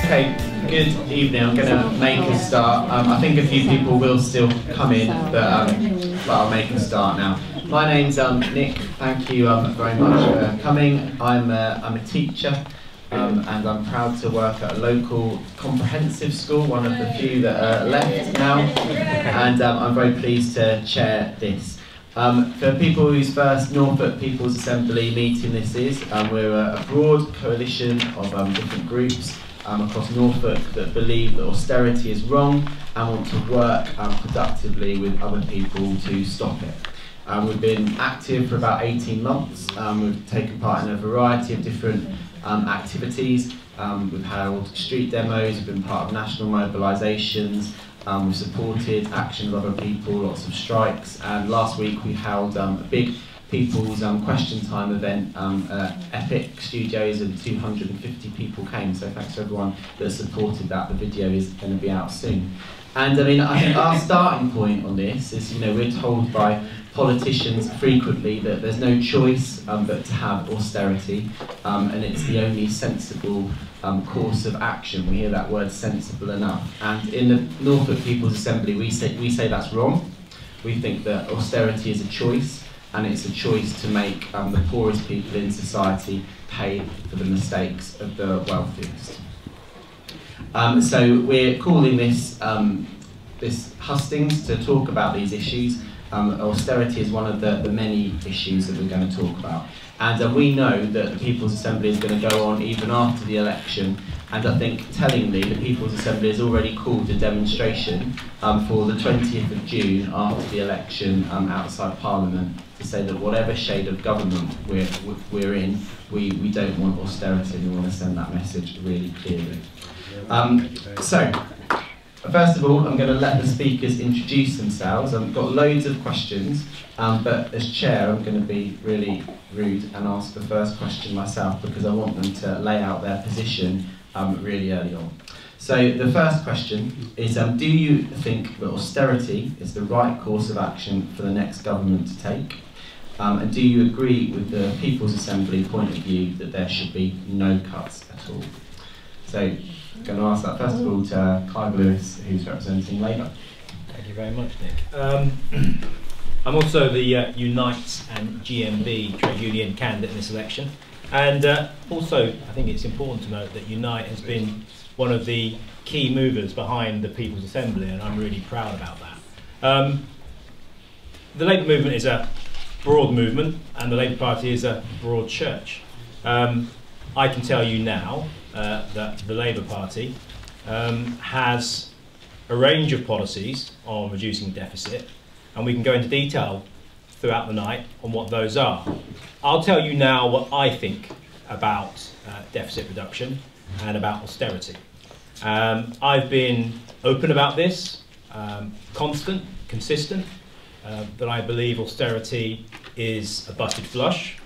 Okay, good evening. I'm going to make a start. I think a few people will still come in, but I'll make a start now. My name's Nick. Thank you very much for coming. I'm a teacher, and I'm proud to work at a local comprehensive school, one of the few that are left now, and I'm very pleased to chair this. For people whose first Norfolk People's Assembly meeting this is, we're a broad coalition of different groups across Norfolk that believe that austerity is wrong and want to work productively with other people to stop it. We've been active for about 18 months. We've taken part in a variety of different activities. We've held street demos, we've been part of national mobilisations, we've supported action of other people, lots of strikes, and last week we held a big people's question time event at Epic Studios, and 250 people came, so thanks to everyone that supported that. The video is going to be out soon. And I mean, I think our starting point on this is, you know, we're told by politicians frequently that there's no choice but to have austerity, and it's the only sensible course of action. We hear that word sensible enough. And in the Norfolk People's Assembly, we say that's wrong. We think that austerity is a choice, and it's a choice to make the poorest people in society pay for the mistakes of the wealthiest. So we're calling this this Hustings to talk about these issues. Austerity is one of the many issues that we're going to talk about. And we know that the People's Assembly is going to go on even after the election, and I think tellingly the People's Assembly has already called a demonstration for the 20th of June after the election outside Parliament to say that whatever shade of government we're in, we don't want austerity, and we want to send that message really clearly. So, first of all, I'm going to let the speakers introduce themselves. I've got loads of questions, but as chair, I'm going to be really rude and ask the first question myself, because I want them to lay out their position really early on. So the first question is, do you think that austerity is the right course of action for the next government to take? And do you agree with the People's Assembly point of view that there should be no cuts at all? So I'm going to ask that first of all to Clive Lewis, who's representing Labour. Thank you very much, Nick. I'm also the Unite and GMB trade union candidate in this election. And also, I think it's important to note that Unite has been one of the key movers behind the People's Assembly, and I'm really proud about that. The Labour movement is a broad movement, and the Labour Party is a broad church. I can tell you now that the Labour Party has a range of policies on reducing deficit, and we can go into detail throughout the night on what those are. I'll tell you now what I think about deficit reduction and about austerity. I've been open about this, consistent, that I believe austerity is a busted flush.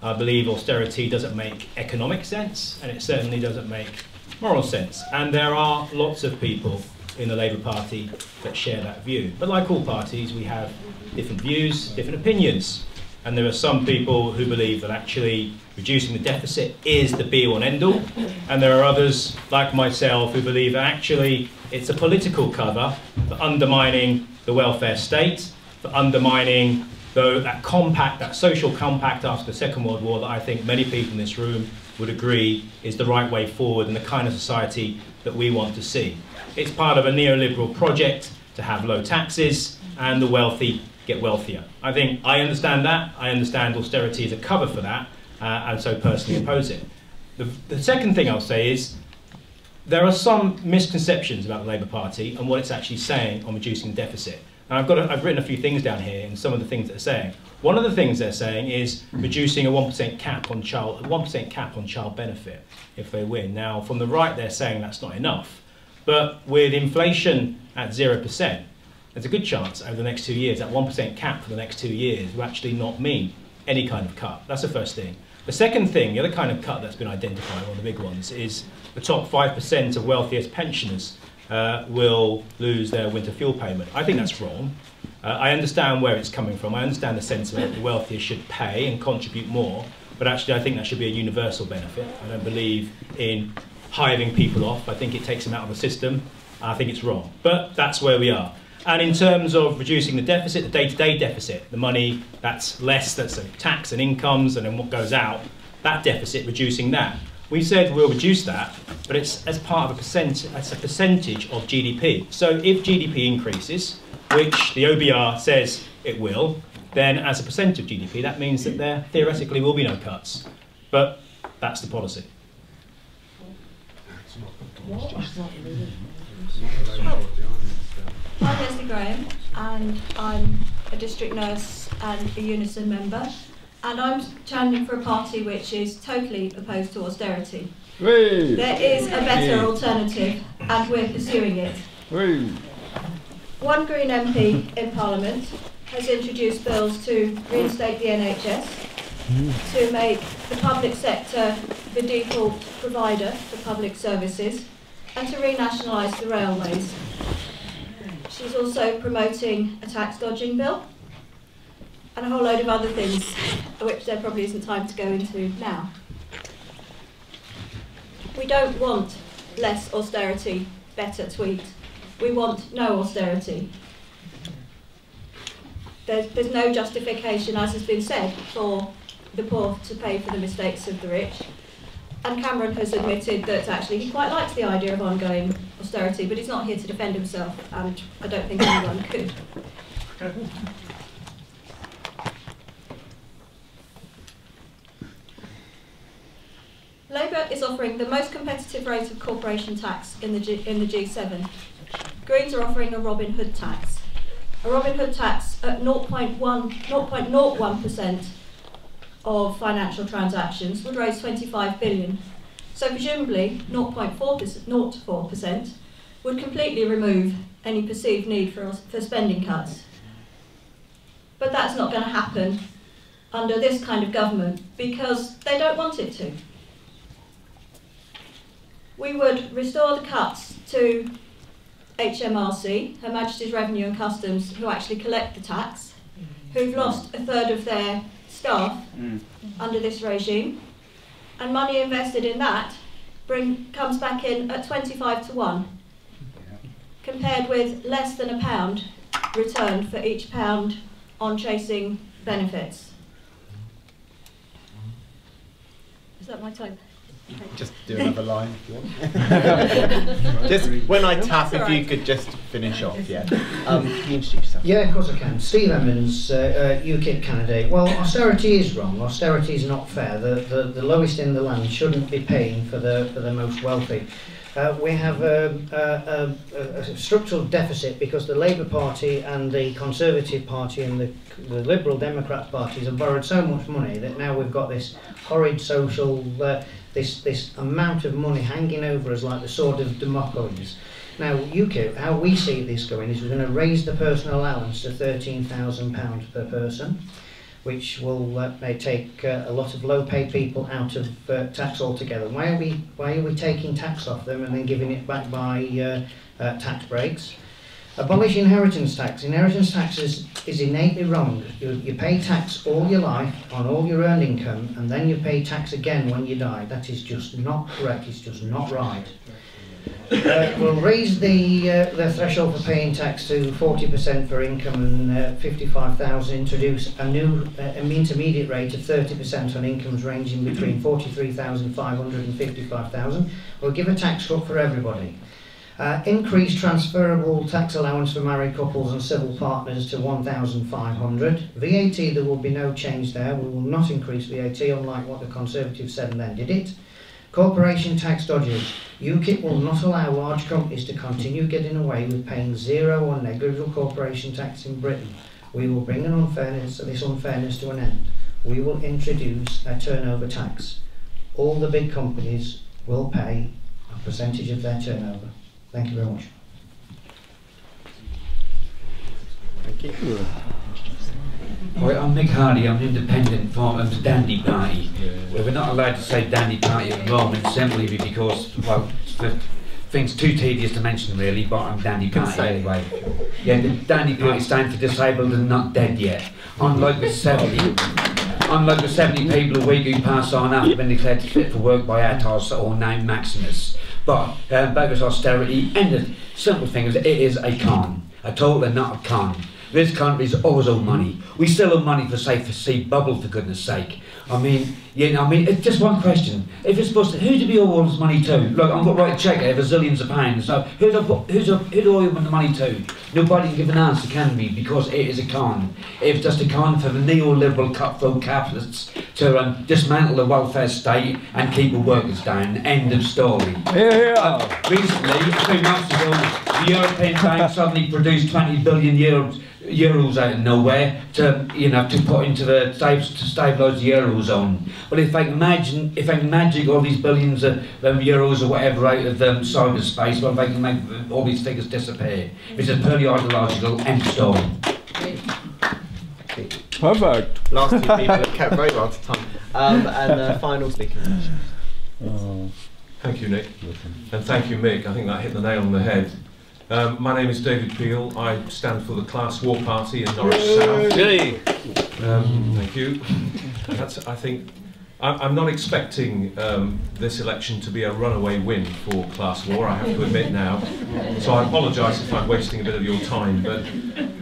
I believe austerity doesn't make economic sense, and it certainly doesn't make moral sense. And there are lots of people in the Labour Party that share that view. But like all parties, we have different views, different opinions. And there are some people who believe that actually reducing the deficit is the be-all and end-all. And there are others, like myself, who believe that actually it's a political cover for undermining the welfare state, for undermining that compact, that social compact after the Second World War that I think many people in this room would agree is the right way forward and the kind of society that we want to see. It's part of a neoliberal project to have low taxes and the wealthy get wealthier. I think I understand that. I understand austerity is a cover for that, and so personally oppose it. The second thing I'll say is there are some misconceptions about the Labour Party and what it's actually saying on reducing the deficit. And I've written a few things down here and some of the things that they're saying. One of the things they're saying is reducing a 1% cap on child benefit if they win. Now, from the right, they're saying that's not enough. But with inflation at 0%, there's a good chance over the next 2 years, that 1% cap for the next 2 years will actually not mean any kind of cut. That's the first thing. The second thing, the other kind of cut that's been identified, one of the big ones, is the top 5% of wealthiest pensioners will lose their winter fuel payment. I think that's wrong. I understand where it's coming from. I understand the sentiment that the wealthiest should pay and contribute more, but actually I think that should be a universal benefit. I don't believe in hiving people off. I think it takes them out of the system. I think it's wrong. But that's where we are. And in terms of reducing the deficit, the day-to-day deficit, the money that's less, that's tax and incomes, and then what goes out, that deficit, reducing that. We said we'll reduce that, but it's as part of a percentage of GDP. So if GDP increases, which the OBR says it will, then as a percent of GDP, that means that there theoretically will be no cuts. But that's the policy. I'm Leslie Graham, and I'm a district nurse and a Unison member, and I'm chanting for a party which is totally opposed to austerity. Hey. There is a better alternative, and we're pursuing it. Hey. One Green MP in Parliament has introduced bills to reinstate the NHS, to make the public sector the default provider for public services, and to renationalise the railways. She's also promoting a tax dodging bill and a whole load of other things, which there probably isn't time to go into now. We don't want less austerity, better tweet. We want no austerity. There's no justification, as has been said, for the poor to pay for the mistakes of the rich. And Cameron has admitted that actually he quite likes the idea of ongoing austerity, but he's not here to defend himself, and I don't think anyone could. Labour is offering the most competitive rate of corporation tax in the G7. Greens are offering a Robin Hood tax. A Robin Hood tax at 0.01% of financial transactions would raise 25 billion. So presumably 0.4% would completely remove any perceived need for spending cuts. But that's not going to happen under this kind of government because they don't want it to. We would restore the cuts to HMRC, Her Majesty's Revenue and Customs, who actually collect the tax, who've lost a third of their staff under this regime, and money invested in that comes back in at 25 to 1, compared with less than £1 returned for each pound on chasing benefits. Is that my time? Just do another line if you want. Just when I tap, if you could just finish off, yeah. Can you introduce yourself? Yeah, of course I can. Steve Emmons, UKIP candidate. Well, austerity is wrong. Austerity is not fair. The lowest in the land shouldn't be paying for the most wealthy. We have a structural deficit because the Labour Party and the Conservative Party and the Liberal Democrat parties have borrowed so much money that now we've got this horrid social, this amount of money hanging over us like the sword of Damocles. Now, UKIP, how we see this going is we're going to raise the personal allowance to £13,000 per person, which will may take a lot of low-paid people out of tax altogether. Why are we taking tax off them and then giving it back by tax breaks? Abolish inheritance tax. Inheritance tax is innately wrong. You pay tax all your life on all your earned income, and then you pay tax again when you die. That is just not correct. It's just not right. We'll raise the threshold for paying tax to 40% for income and 55,000. Introduce a new intermediate rate of 30% on incomes ranging between 43,500 and 55,000. We'll give a tax cut for everybody. Increase transferable tax allowance for married couples and civil partners to 1,500. VAT, there will be no change there. We will not increase VAT, unlike what the Conservatives said and then did it. Corporation tax dodgers. UKIP will not allow large companies to continue getting away with paying zero or negligible corporation tax in Britain. We will bring this unfairness to an end. We will introduce a turnover tax. All the big companies will pay a percentage of their turnover. Thank you very much. Thank you. Hi, I'm Nick Hardy. I'm an independent from the Dandy Party. Well, we're not allowed to say Dandy Party at the moment simply because, well, the thing's too tedious to mention really, but I'm Dandy Party anyway. Yeah, the Dandy Party stands for Disabled and Not Dead Yet. Unlike the 70 people a week who pass on after being declared fit for work by ATOS or named Maximus. But about this austerity, and the simple thing is, it is a con, a total and not a con. This country's always owed money. We still owe money for safe for sea bubble, for goodness sake. I mean, you know, I mean, it's just one question. If it's supposed to, who do we owe all this money to? Look, I've got to write a cheque here for zillions of pounds. So who do I owe the money to? Nobody can give an answer, can we? Because it is a con. It's just a con for the neoliberal cutthroat capitalists to dismantle the welfare state and keep the workers down. End of story. Recently, 2 months ago, the European Bank suddenly produced 20 billion euros out of nowhere to, you know, to put into the to stabilise the eurozone. But if I can magic all these billions of euros or whatever out of cyberspace, well, if I can make all these figures disappear, it's a purely ideological end story. Perfect. Last 2 people have kept very well to time. And final speaker. Thank you, Nick, and thank you, Mick. I think that hit the nail on the head. My name is David Peel. I stand for the Class War Party in Norwich South. Thank you. I think I'm not expecting this election to be a runaway win for Class War, I have to admit now. So I apologise if I'm wasting a bit of your time. But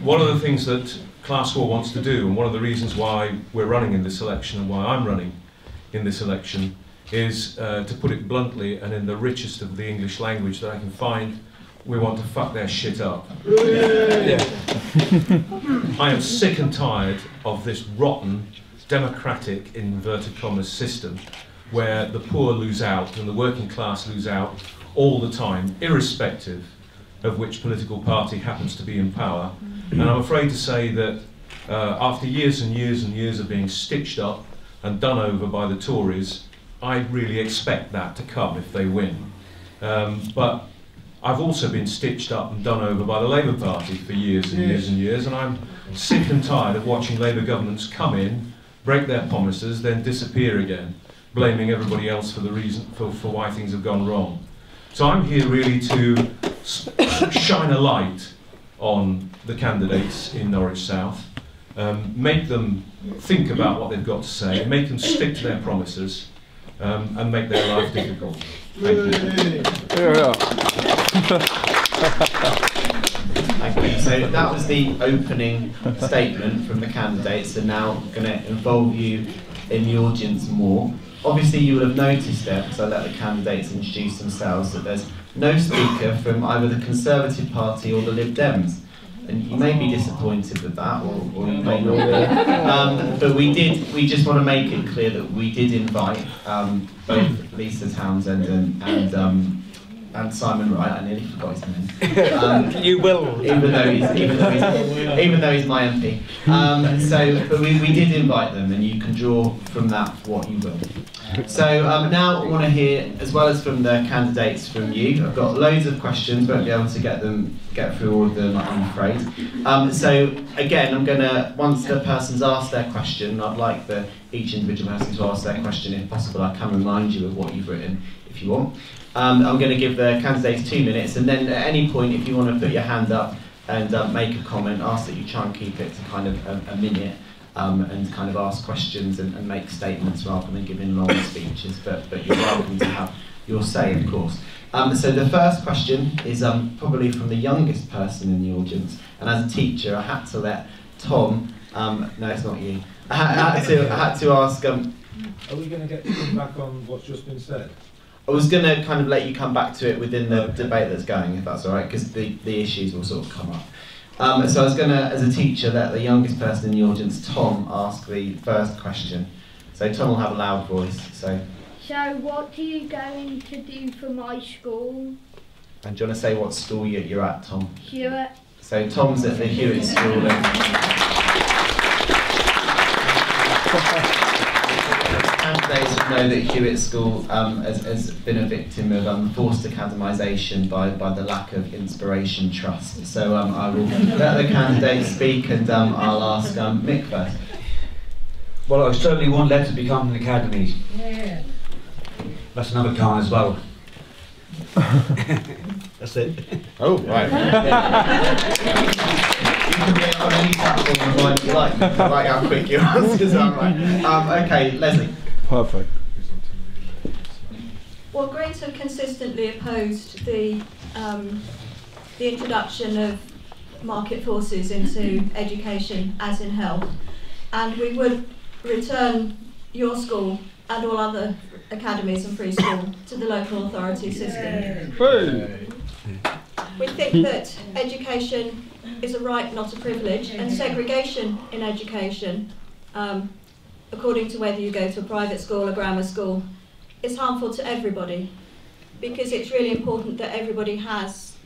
one of the things that Class War wants to do, and one of the reasons why we're running in this election and why I'm running in this election, is, to put it bluntly and in the richest of the English language that I can find, we want to fuck their shit up. Yeah. I am sick and tired of this rotten, democratic, inverted commas, system where the poor lose out and the working class lose out all the time, irrespective of which political party happens to be in power. And I'm afraid to say that after years and years and years of being stitched up and done over by the Tories, I really expect that to come if they win. But I've also been stitched up and done over by the Labour Party for years and years and years, and I'm sick and tired of watching Labour governments come in, break their promises, then disappear again, blaming everybody else for the reason for why things have gone wrong. So I'm here really to shine a light on the candidates in Norwich South, make them think about what they've got to say, make them stick to their promises, and make their life difficult. Thank you. Thank you. So that was the opening statement from the candidates, and now I'm going to involve you in the audience more. Obviously you will have noticed there, because I let the candidates introduce themselves, that there's no speaker from either the Conservative Party or the Lib Dems. And you may be disappointed with that, or you may not be. But we just want to make it clear that we did invite both Lisa Townsend and Simon Wright. I nearly forgot his name. You will. Even though he's my MP. But we did invite them, and you can draw from that what you will. So now I want to hear, as well as from the candidates, from you. I've got loads of questions, won't be able to get through all of them, I'm afraid. So again, I'm going to, once the person's asked their question, I'd like each individual person to ask their question if possible. I can remind you of what you've written if you want. I'm going to give the candidates 2 minutes, and then at any point, if you want to put your hand up and make a comment, ask that you try and keep it to kind of a minute. And kind of ask questions and make statements rather than giving long speeches, but you're welcome to have your say, of course. So the first question is probably from the youngest person in the audience, and as a teacher I had to let Tom, no it's not you, I had to ask... Are we going to get to come back on what's just been said? I was going to kind of let you come back to it within the debate that's going, if that's alright, because the issues will sort of come up. So I was going to, as a teacher, let the youngest person in the audience, Tom, ask the first question. So Tom will have a loud voice. So what are you going to do for my school? And do you want to say what school you're at, Tom? Hewitt. So Tom's at the Hewitt School. Candidates know that Hewitt School has been a victim of forced academisation by the lack of inspiration trust. So I will let the candidates speak, and I'll ask Mick first. Well, I certainly won't let it become an academy. Yeah. That's another con as well. That's it. Oh, right. You can be on any platform and find you like, like how quick your answers are, right? Okay, Leslie. Perfect. Well, Greens have consistently opposed the introduction of market forces into education, as in health, and we would return your school and all other academies and preschool to the local authority system. We think that education is a right, not a privilege, and segregation in education, according to whether you go to a private school or grammar school, is harmful to everybody, because it's really important that everybody has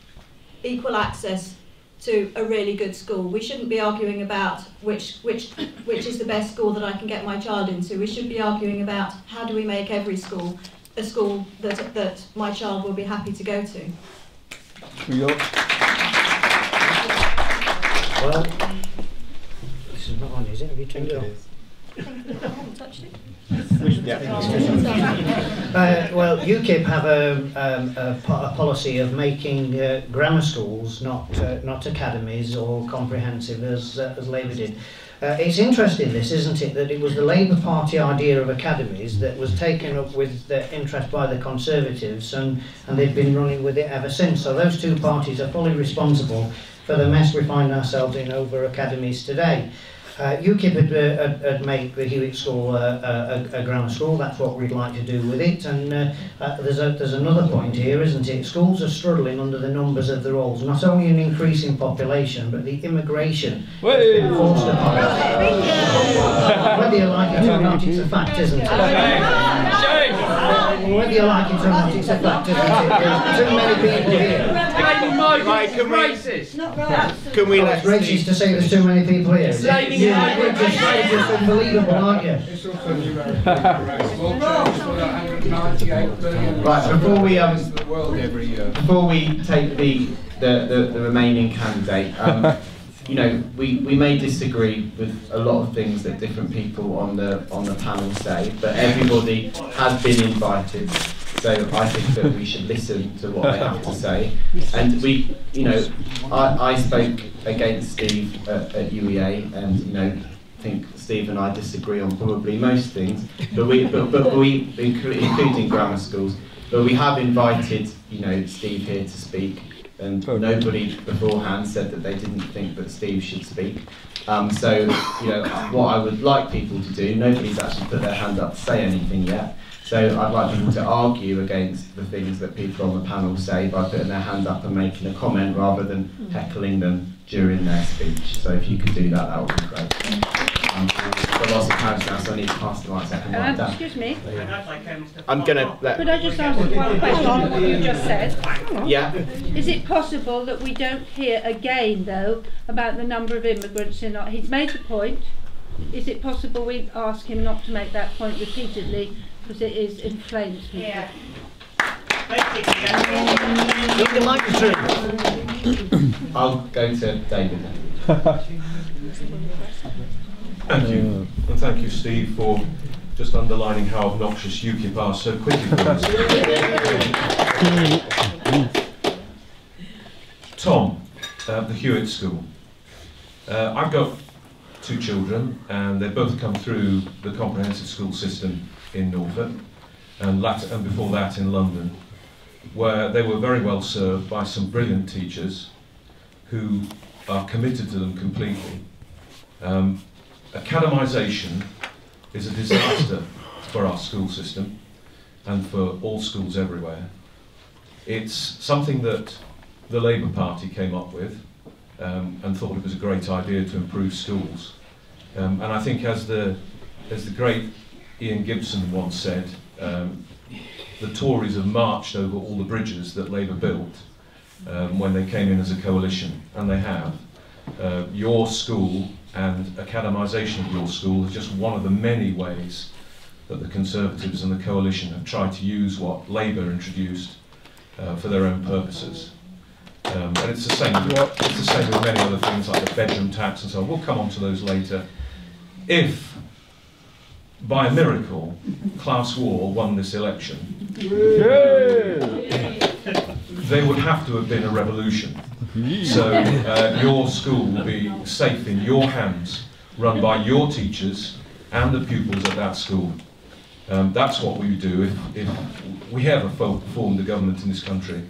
equal access to a really good school. We shouldn't be arguing about which is the best school that I can get my child into. We should be arguing about how do we make every school a school that my child will be happy to go to. Well, this is not on, is it? Have you turned it on? I haven't touched it. Well, UKIP have a policy of making grammar schools not academies or comprehensive as Labour did. It's interesting, this, isn't it, that it was the Labour Party idea of academies that was taken up with interest by the Conservatives, and they've been running with it ever since. So those two parties are fully responsible for the mess we find ourselves in over academies today. UKIP had made the Hewitt School a grammar school. That's what we'd like to do with it. And there's another point here, isn't it? Schools are struggling under the numbers of the rolls. Not only an increase in population, but the immigration that's been forced upon us. Whether you like it or not, it's a fact, isn't it? Whether you like it or not, it's a fact, isn't it? There's too many people here. Right, can we let racist to say there's too many people here? You're just unbelievable, aren't you? Right, before we take the remaining candidate, you know, we may disagree with a lot of things that different people on the panel say, but everybody has been invited. So I think that we should listen to what they have to say. And we, you know, I spoke against Steve at UEA, and you know, I think Steve and I disagree on probably most things, but we including grammar schools. But we have invited, you know, Steve here to speak, and nobody beforehand said that they didn't think that Steve should speak. So, you know, what I would like people to do, nobody's actually put their hand up to say anything yet. So I'd like people to argue against the things that people on the panel say by putting their hand up and making a comment rather than heckling them during their speech. So if you could do that, that would be great. I've lost the carriage now, so I need to pass the mic second one down. Excuse me. I'm going to let... Could I just ask one question on what you just said? Yeah. Is it possible that we don't hear again, though, about the number of immigrants in our... He's made the point. Is it possible we ask him not to make that point repeatedly, because it is inflamed people? Yeah. Need the microphone. I'll go to David then. Thank you, and thank you, Steve, for just underlining how obnoxious UKIP are so quickly for us. Tom, the Hewitt School. I've got two children, and they both come through the comprehensive school system in Norfolk, and before that in London, where they were very well served by some brilliant teachers who are committed to them completely. Academisation is a disaster for our school system and for all schools everywhere. It's something that the Labour Party came up with and thought it was a great idea to improve schools. And I think, as the great Ian Gibson once said, the Tories have marched over all the bridges that Labour built when they came in as a coalition, and they have. Your school and academisation of your school is just one of the many ways that the Conservatives and the coalition have tried to use what Labour introduced for their own purposes. And it's the same with many other things like the bedroom tax and so on. We'll come on to those later. If, by a miracle, Class War won this election, there would have to have been a revolution. So your school will be safe in your hands, run by your teachers and the pupils at that school. That's what we would do if we ever formed a government in this country.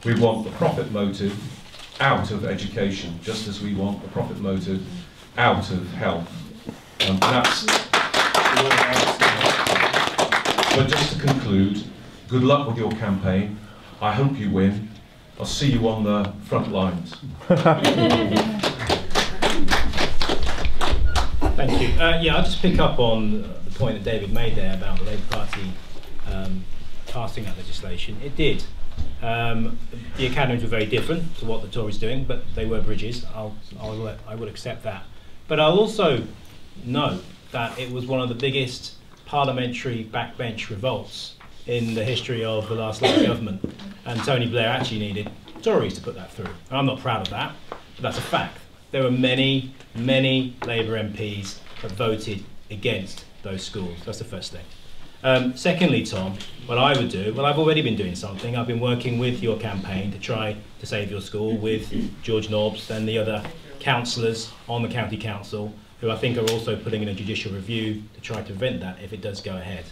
We want the profit motive out of education, just as we want the profit motive out of health. But just to conclude, good luck with your campaign. I hope you win. I'll see you on the front lines. Thank you. Yeah, I'll just pick up on the point that David made there about the Labour Party passing that legislation. It did. The academies were very different to what the Tories are doing, but they were bridges. I would accept that. But I'll also note that it was one of the biggest parliamentary backbench revolts in the history of the last Labour government, and Tony Blair actually needed Tories to put that through. And I'm not proud of that, but that's a fact. There were many, many Labour MPs that voted against those schools. That's the first thing. Secondly, Tom, what I would do, well, I've already been doing something. I've been working with your campaign to try to save your school with George Nobbs and the other councillors on the county council, who I think are also putting in a judicial review to try to prevent that if it does go ahead.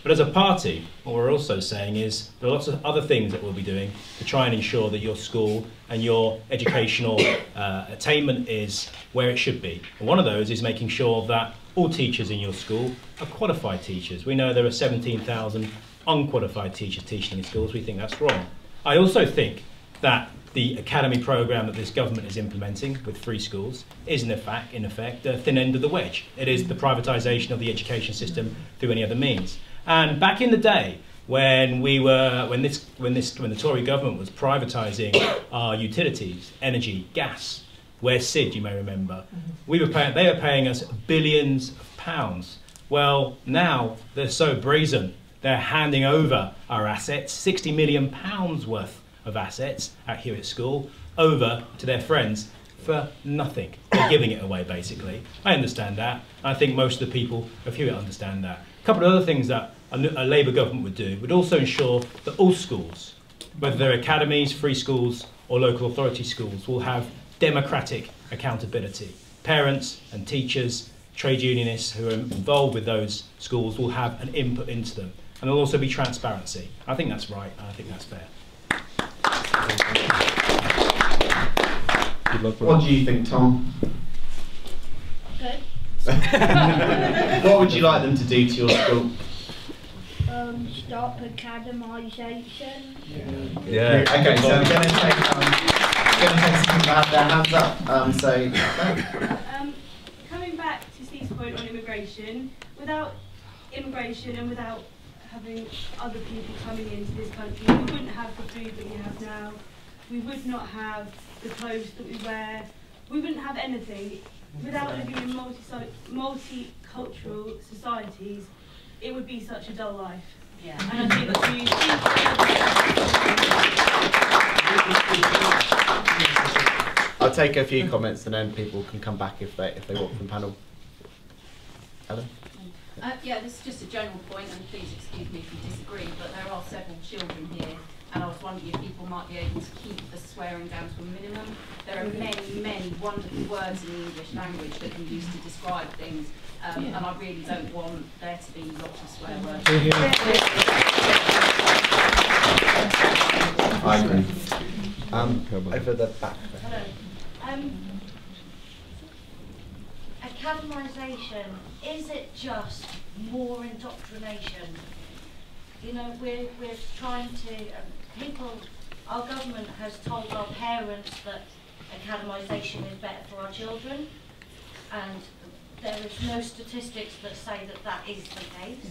But as a party, what we're also saying is there are lots of other things that we'll be doing to try and ensure that your school and your educational attainment is where it should be. And one of those is making sure that all teachers in your school are qualified teachers. We know there are 17,000 unqualified teachers teaching in schools. We think that's wrong. I also think that the academy programme that this government is implementing with free schools is in effect the thin end of the wedge. It is the privatisation of the education system through any other means. And back in the day, when the Tory government was privatising our utilities, energy, gas, where's Sid, you may remember, they were paying us billions of pounds. Well, now they're so brazen, they're handing over our assets, £60 million worth of assets at Hewitt School, over to their friends for nothing. They're giving it away, basically. I understand that. I think most of the people of Hewitt understand that. A couple of other things that a Labour government would do would also ensure that all schools, whether they're academies, free schools or local authority schools, will have democratic accountability. Parents and teachers, trade unionists who are involved with those schools will have an input into them. And there'll also be transparency. I think that's right, and I think that's fair. What do you think, Tom? Good. What would you like them to do to your school? Stop academisation. Yeah. Okay, so we're going to take some people have their hands up. Coming back to Steve's point on immigration, without immigration and without having other people coming into this country, we wouldn't have the food that we have now. We would not have the clothes that we wear. We wouldn't have anything. Without living in multicultural societies, it would be such a dull life. Yeah. And I think that I'll take a few comments and then people can come back if they want from the panel. Ellen? Yeah, this is just a general point, and please excuse me if you disagree, but there are several children here, and I was wondering if people might be able to keep the swearing down to a minimum. There are many, many wonderful words in the English language that can be used to describe things, and I really don't want there to be lots of swear words. I agree. Over the back there. Hello. Academisation, is it just more indoctrination? You know, we're trying to, our government has told our parents that academisation is better for our children, and there is no statistics that say that that is the case.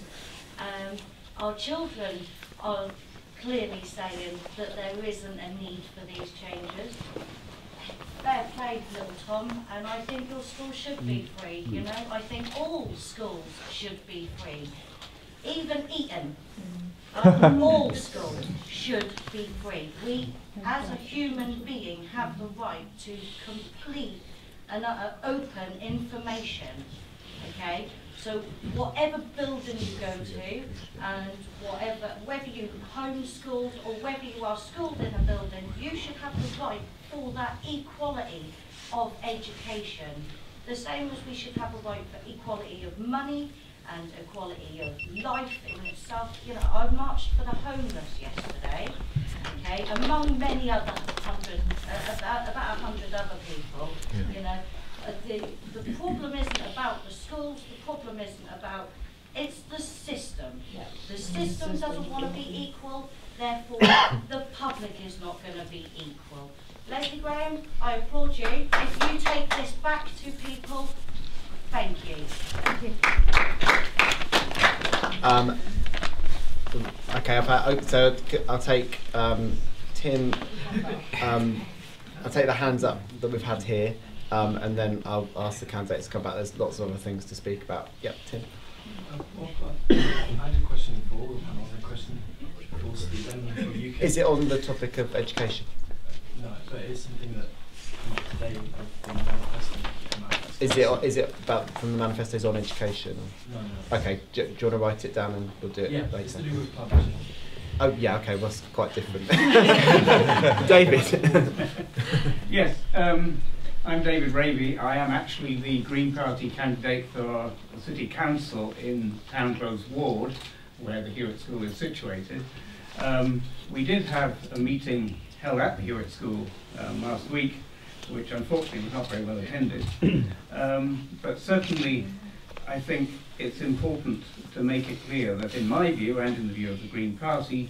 Our children are clearly saying that there isn't a need for these changes. Fair play, little Tom, and I think your school should be free, you know. I think all schools should be free. Even Eton. All schools should be free. We, as a human being, have the right to complete and open information, okay? So whatever building you go to, and whether you homeschooled or whether you are schooled in a building, you should have the right for that equality of education. The same as we should have a right for equality of money, and equality of life in itself. You know, I marched for the homeless yesterday, okay, among many other about 100 other people. You know, the problem isn't about the schools. The problem isn't about, it's the system. The system doesn't want to be equal. Therefore, the public is not going to be equal. Lady Graham, I applaud you. If you take this back to people, thank you. Thank you. Okay, so I'll take Tim. I'll take the hands up that we've had here, and then I'll ask the candidates to come back. There's lots of other things to speak about. Yep, Tim. I had a question before, and I had a question for Stephen from UK. Is it on the topic of education? No, but it is something that today I've been manifesting. Is it about from the manifestos on education? No. Okay, do you want to write it down and we'll do it later? It's to do with publishing. Oh yeah, okay, well, it's quite different. David. Yes, I'm David Raby. I am actually the Green Party candidate for the City Council in Townclose Ward, where the Hewitt School is situated. We did have a meeting held at the Hewitt School last week, which unfortunately was not very well attended. But certainly I think it's important to make it clear that in my view, and in the view of the Green Party,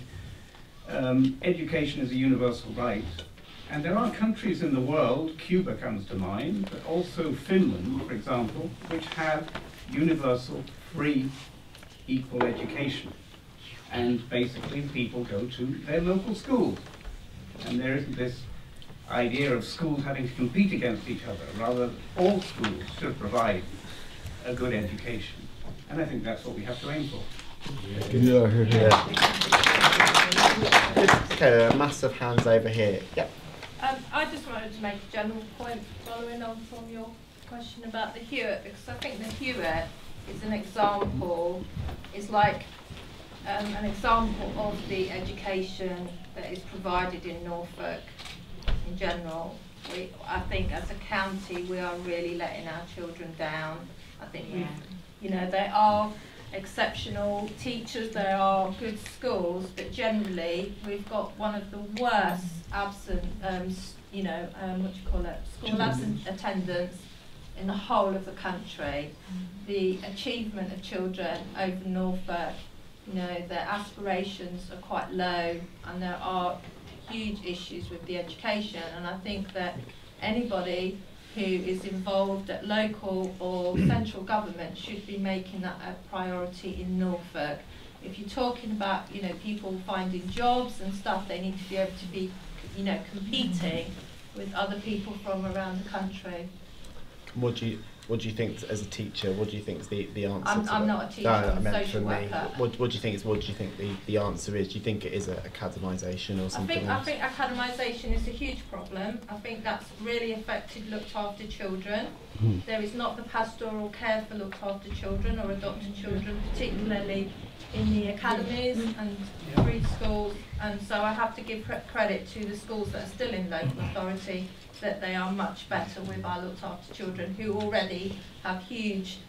education is a universal right. And there are countries in the world, Cuba comes to mind, but also Finland, for example, which have universal, free, equal education. And basically people go to their local schools. And there isn't this idea of schools having to compete against each other. Rather, all schools should provide a good education. And I think that's what we have to aim for. Okay, a massive hands over here. Yep. I just wanted to make a general point following on from your question about the Hewitt, because I think the Hewitt is an example, is like an example of the education that is provided in Norfolk in general. I think as a county we are really letting our children down. I think you know, they are exceptional teachers, there are good schools, but generally we've got one of the worst absent, school absent attendance in the whole of the country. The achievement of children over Norfolk, you know, their aspirations are quite low, and there are huge issues with the education, and I think that anybody who is involved at local or central government should be making that a priority in Norfolk. If you're talking about, you know, people finding jobs and stuff, they need to be able to be, you know, competing with other people from around the country. What do you think as a teacher? What do you think is the answer? I'm not a teacher. I'm a social worker. What do you think the answer is? Do you think it is academisation or something else? I think academisation is a huge problem. I think that's really affected looked after children. There is not the pastoral care for looked after children or adopted children, particularly in the academies and preschools. And so I have to give credit to the schools that are still in local authority, that they are much better with our looked after children who already have huge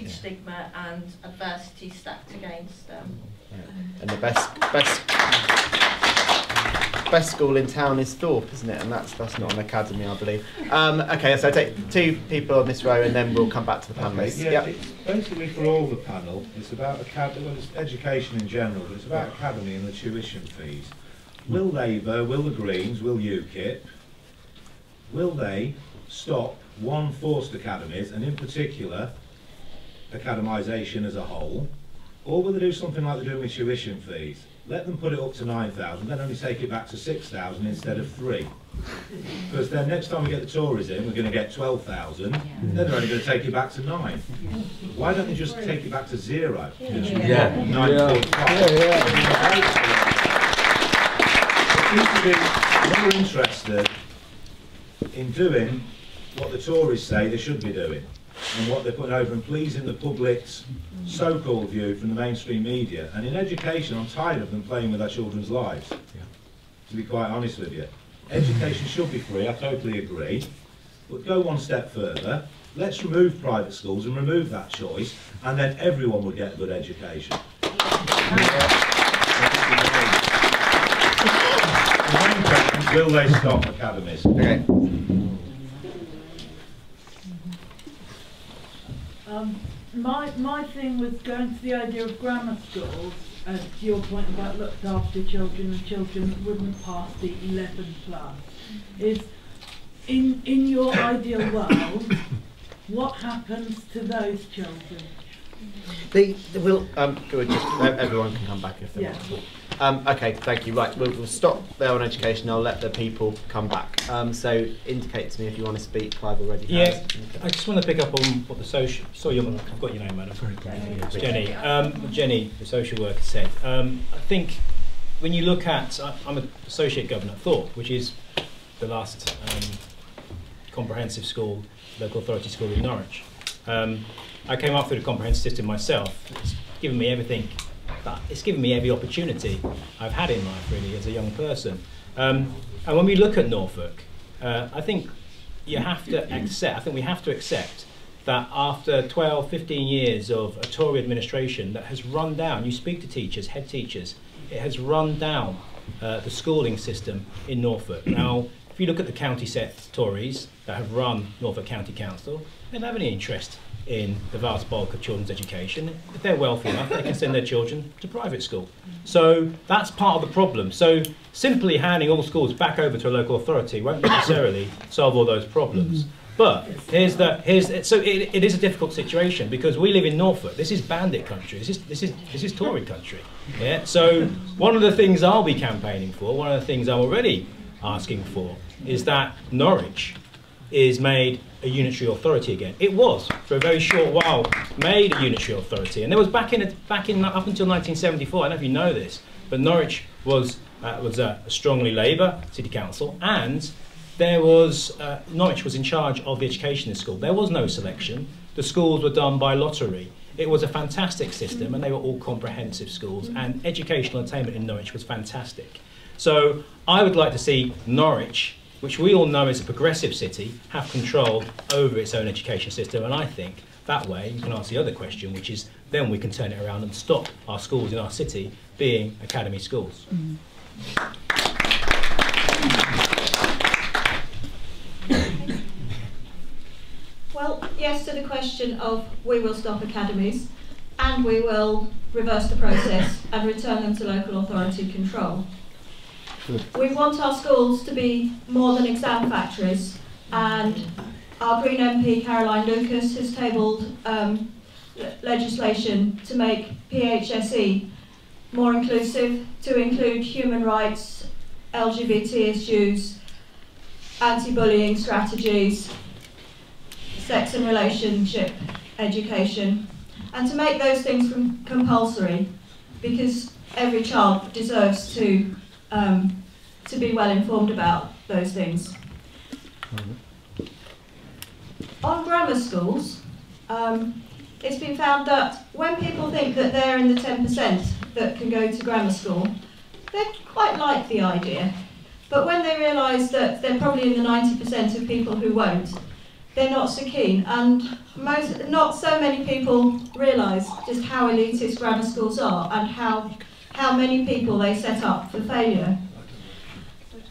stigma and adversity stacked against them. And the best school in town is Thorpe, isn't it? And that's not an academy, I believe. Okay, so I take two people on this row, and then we'll come back to the panellists. Yeah, it's basically for all the panel. It's about it's education in general, but it's about academy and the tuition fees. Will Labour, will the Greens, will UKIP, will they stop one forced academies, and in particular academisation as a whole, or will they do something like they're doing with tuition fees? Let them put it up to 9,000, then only take it back to 6,000 instead of 3. Because then next time we get the Tories in, we're going to get 12,000, then they're only going to take it back to 9. Why don't they just take it back to 0? Yeah. 9.5. We're interested in doing what the Tories say they should be doing, and what they're putting over and pleasing the public's so-called view from the mainstream media. And in education, I'm tired of them playing with our children's lives, to be quite honest with you. Education should be free, I totally agree, but go one step further. Let's remove private schools and remove that choice, and then everyone would get a good education. The main question is, will they stop academies? Okay. My thing was going to the idea of grammar schools, to your point about looked after children and children that wouldn't pass the 11 plus, is in your ideal world, what happens to those children? Everyone can come back if they want to. Okay, thank you. Right, we'll stop there on education. I'll let the people come back. So indicate to me if you want to speak. Clive already has. Yeah, I just want to pick up on what the social. Sorry, I've got your name, madam. Jenny. Jenny, the social worker, said. I think when you look at, I'm an associate governor at Thorpe, which is the last comprehensive school, local authority school in Norwich. I came up through the comprehensive system myself. It's given me everything. It's given me every opportunity I've had in life, really, as a young person. And when we look at Norfolk, I think you have to accept, I think we have to accept that after 12, 15 years of a Tory administration that has run down, you speak to teachers, head teachers, it has run down the schooling system in Norfolk. Now, if you look at the county set Tories that have run Norfolk County Council, they don't have any interest in the vast bulk of children's education. If they're wealthy enough, they can send their children to private school. So that's part of the problem. So simply handing all schools back over to a local authority won't necessarily solve all those problems. But so it is a difficult situation because we live in Norfolk. This is bandit country. This is Tory country. Yeah. So one of the things I'll be campaigning for, one of the things I'm already asking for, is that Norwich is made a unitary authority again. It was for a very short while made a unitary authority, and there was up until 1974. I don't know if you know this, but Norwich was a strongly Labour city council, and there was Norwich was in charge of the education in the school. There was no selection. The schools were done by lottery. It was a fantastic system, and they were all comprehensive schools, and educational attainment in Norwich was fantastic. So I would like to see Norwich, which we all know is a progressive city, have control over its own education system. And I think that way you can answer the other question, which is then we can turn it around and stop our schools in our city being academy schools. Well, yes to the question of we will stop academies and we will reverse the process and return them to local authority control. We want our schools to be more than exam factories, and our Green MP Caroline Lucas has tabled legislation to make PHSE more inclusive, to include human rights, LGBT issues, anti-bullying strategies, sex and relationship education, and to make those things compulsory, because every child deserves to be well informed about those things. On grammar schools, it's been found that when people think that they're in the 10% that can go to grammar school, they quite like the idea. But when they realise that they're probably in the 90% of people who won't, they're not so keen. And not so many people realise just how elitist grammar schools are and how many people they set up for failure.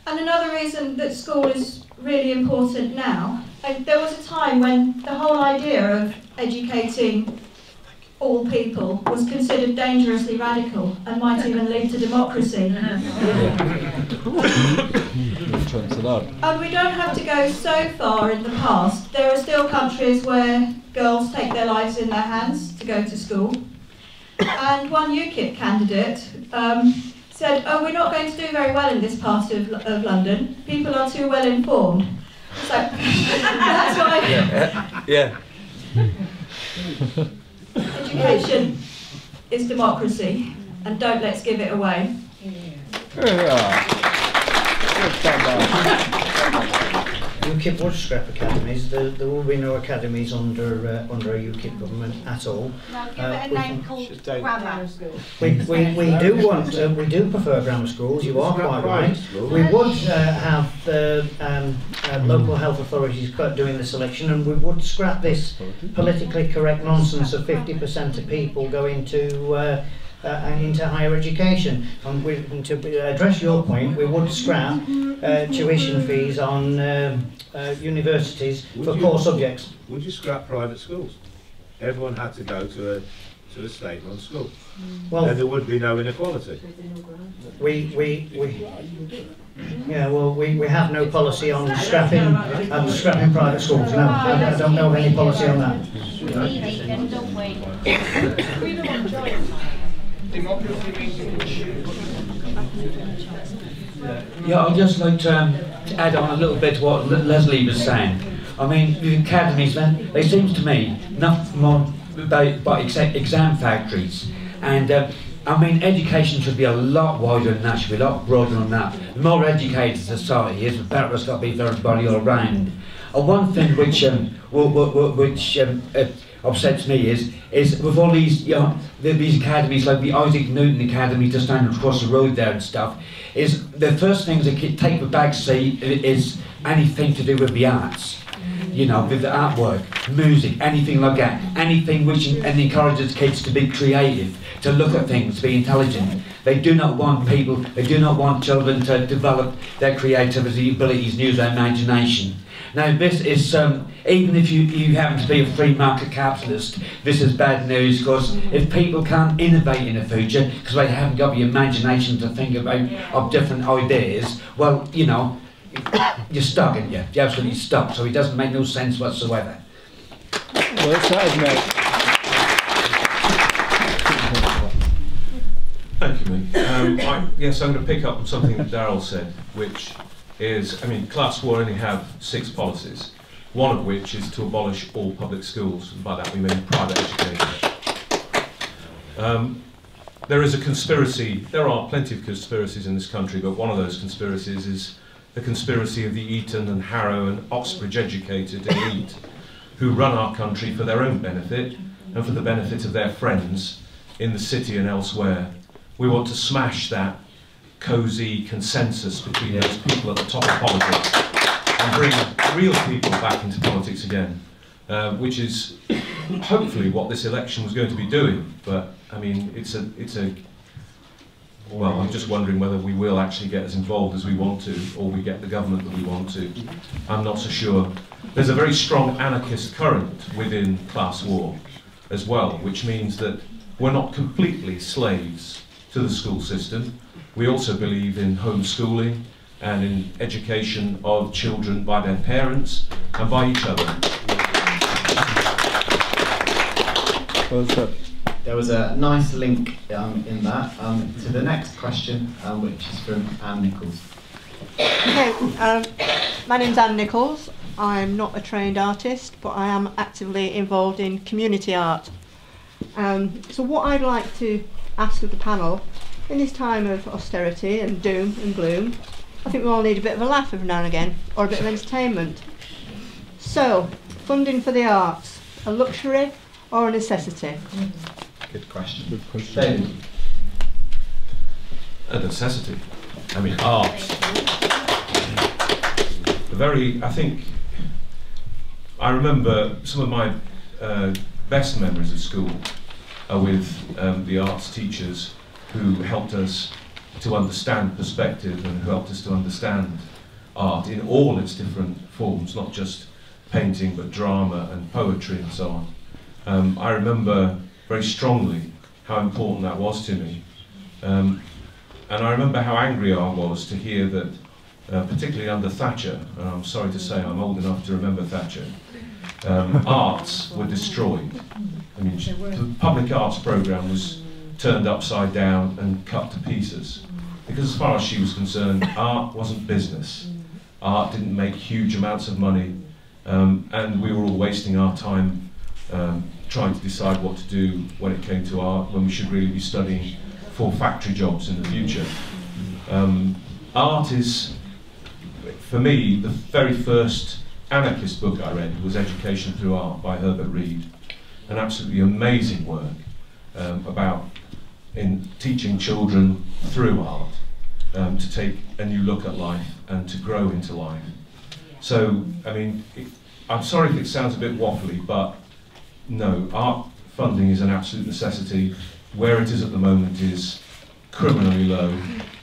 And another reason that school is really important now, there was a time when the whole idea of educating all people was considered dangerously radical and might even lead to democracy. And we don't have to go so far in the past. There are still countries where girls take their lives in their hands to go to school. And one UKIP candidate said, oh, we're not going to do very well in this part of London. People are too well informed. So that's why education is democracy, and don't let's give it away. UKIP would scrap academies. There will be no academies under a UKIP government at all. Now give it a name called grammar school. We do prefer grammar schools. You are quite right. We would have the local health authorities doing the selection, and we would scrap this politically correct nonsense of 50% of people go into higher education. And to address your point, we would scrap tuition fees on universities for core subjects. Would you scrap private schools? Everyone had to go to a state-run school. Well, then there would be no inequality. We have no policy on scrapping private schools. No, I don't know of any policy on that. We need it, then don't we? We don't enjoy it. Yeah, I'd just like to add on a little bit to what Leslie was saying. I mean, the academies, man, they seem to me nothing more but exam factories. And I mean, education should be a lot wider than that, should be a lot broader than that. The more educated society is, the better it's got to be for everybody all around. And one thing which upsets me is with all these, you know, these academies like the Isaac Newton Academy just down across the road there and stuff, is the first things that take the back seat is anything to do with the arts. You know, with the artwork, music, anything like that, anything which encourages kids to be creative, to look at things, to be intelligent. They do not want children to develop their creativity, abilities, and use their imagination. Now this is, even if you happen to be a free market capitalist, this is bad news, because if people can't innovate in the future, because they haven't got the imagination to think of different ideas, well, you know, you're stuck, aren't you? You're absolutely stuck, so it doesn't make no sense whatsoever. Well said, mate. Thank you, mate. Yes, I'm going to pick up on something that Darryl said, which is, I mean, class war only have 6 policies, one of which is to abolish all public schools, and by that we mean private education. There is a conspiracy, there are plenty of conspiracies in this country, but one of those conspiracies is the conspiracy of the Eton and Harrow and Oxbridge educated elite who run our country for their own benefit and for the benefit of their friends in the city and elsewhere. We want to smash that cosy consensus between those people at the top of politics and bring real people back into politics again, which is hopefully what this election was going to be doing. But I mean, well, I'm just wondering whether we will actually get as involved as we want to, or we get the government that we want to. I'm not so sure. There's a very strong anarchist current within class war as well, which means that we're not completely slaves to the school system. We also believe in homeschooling and in education of children by their parents and by each other. What's up? There was a nice link in that to the next question, which is from Anne Nichols. Okay, my name's Anne Nichols. I'm not a trained artist, but I am actively involved in community art. So what I'd like to ask of the panel, in this time of austerity and doom and gloom, I think we all need a bit of a laugh every now and again, or a bit of entertainment. So, funding for the arts, a luxury or a necessity? Good question. Good question. A necessity. I mean, art. I remember some of my best memories of school are with the arts teachers who helped us to understand perspective and who helped us to understand art in all its different forms, not just painting but drama and poetry and so on. I remember very strongly how important that was to me. And I remember how angry I was to hear that, particularly under Thatcher, and I'm sorry to say I'm old enough to remember Thatcher, arts were destroyed. I mean, the public arts programme was turned upside down and cut to pieces. Because as far as she was concerned, art wasn't business. Art didn't make huge amounts of money, and we were all wasting our time trying to decide what to do when it came to art, when we should really be studying for factory jobs in the future. Art is, for me, the very first anarchist book I read was Education Through Art by Herbert Reed. An absolutely amazing work about teaching children through art to take a new look at life and to grow into life. So, I mean, I'm sorry if it sounds a bit waffly, but no, art funding is an absolute necessity. Where it is at the moment is criminally low,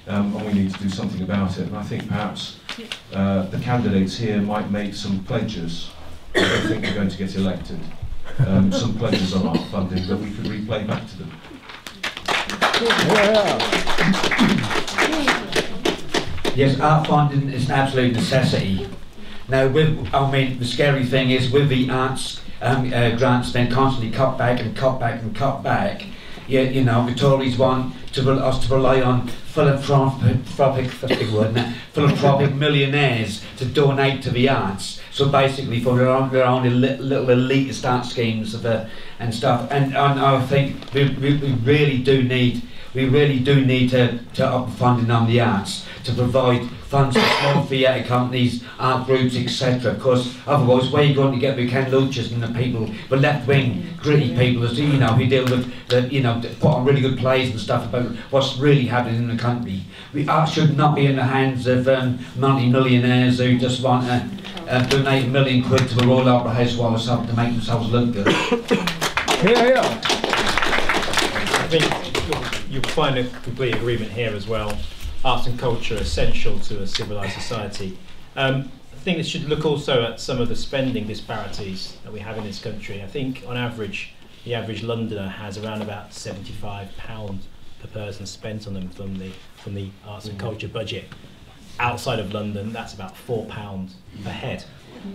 and we need to do something about it. And I think perhaps the candidates here might make some pledges. I don't think they're going to get elected. Some pledges on art funding that we could replay back to them. Yes, art funding is an absolute necessity. Now, the scary thing is with the arts grants being constantly cut back and cut back and cut back, you know, the Tories want us to rely on philanthropic millionaires to donate to the arts. So basically, for their own little elitist art schemes and stuff. And I think we really do need to up the funding on the arts to provide funds for small theatre companies, art groups, etc. Because otherwise, where are you going to get the Ken Loaches and the people, the left-wing, gritty people, as you know, who deal with put on really good plays and stuff about what's really happening in the country. The art should not be in the hands of multi-millionaires who just want to donate £1 million to the Royal Opera House while or something to make themselves look good. I think you'll find a complete agreement here as well. Arts and culture are essential to a civilised society. I think it should look also at some of the spending disparities that we have in this country. I think on average, the average Londoner has around about £75 per person spent on them from the arts and culture budget. Outside of London, that's about £4 per head.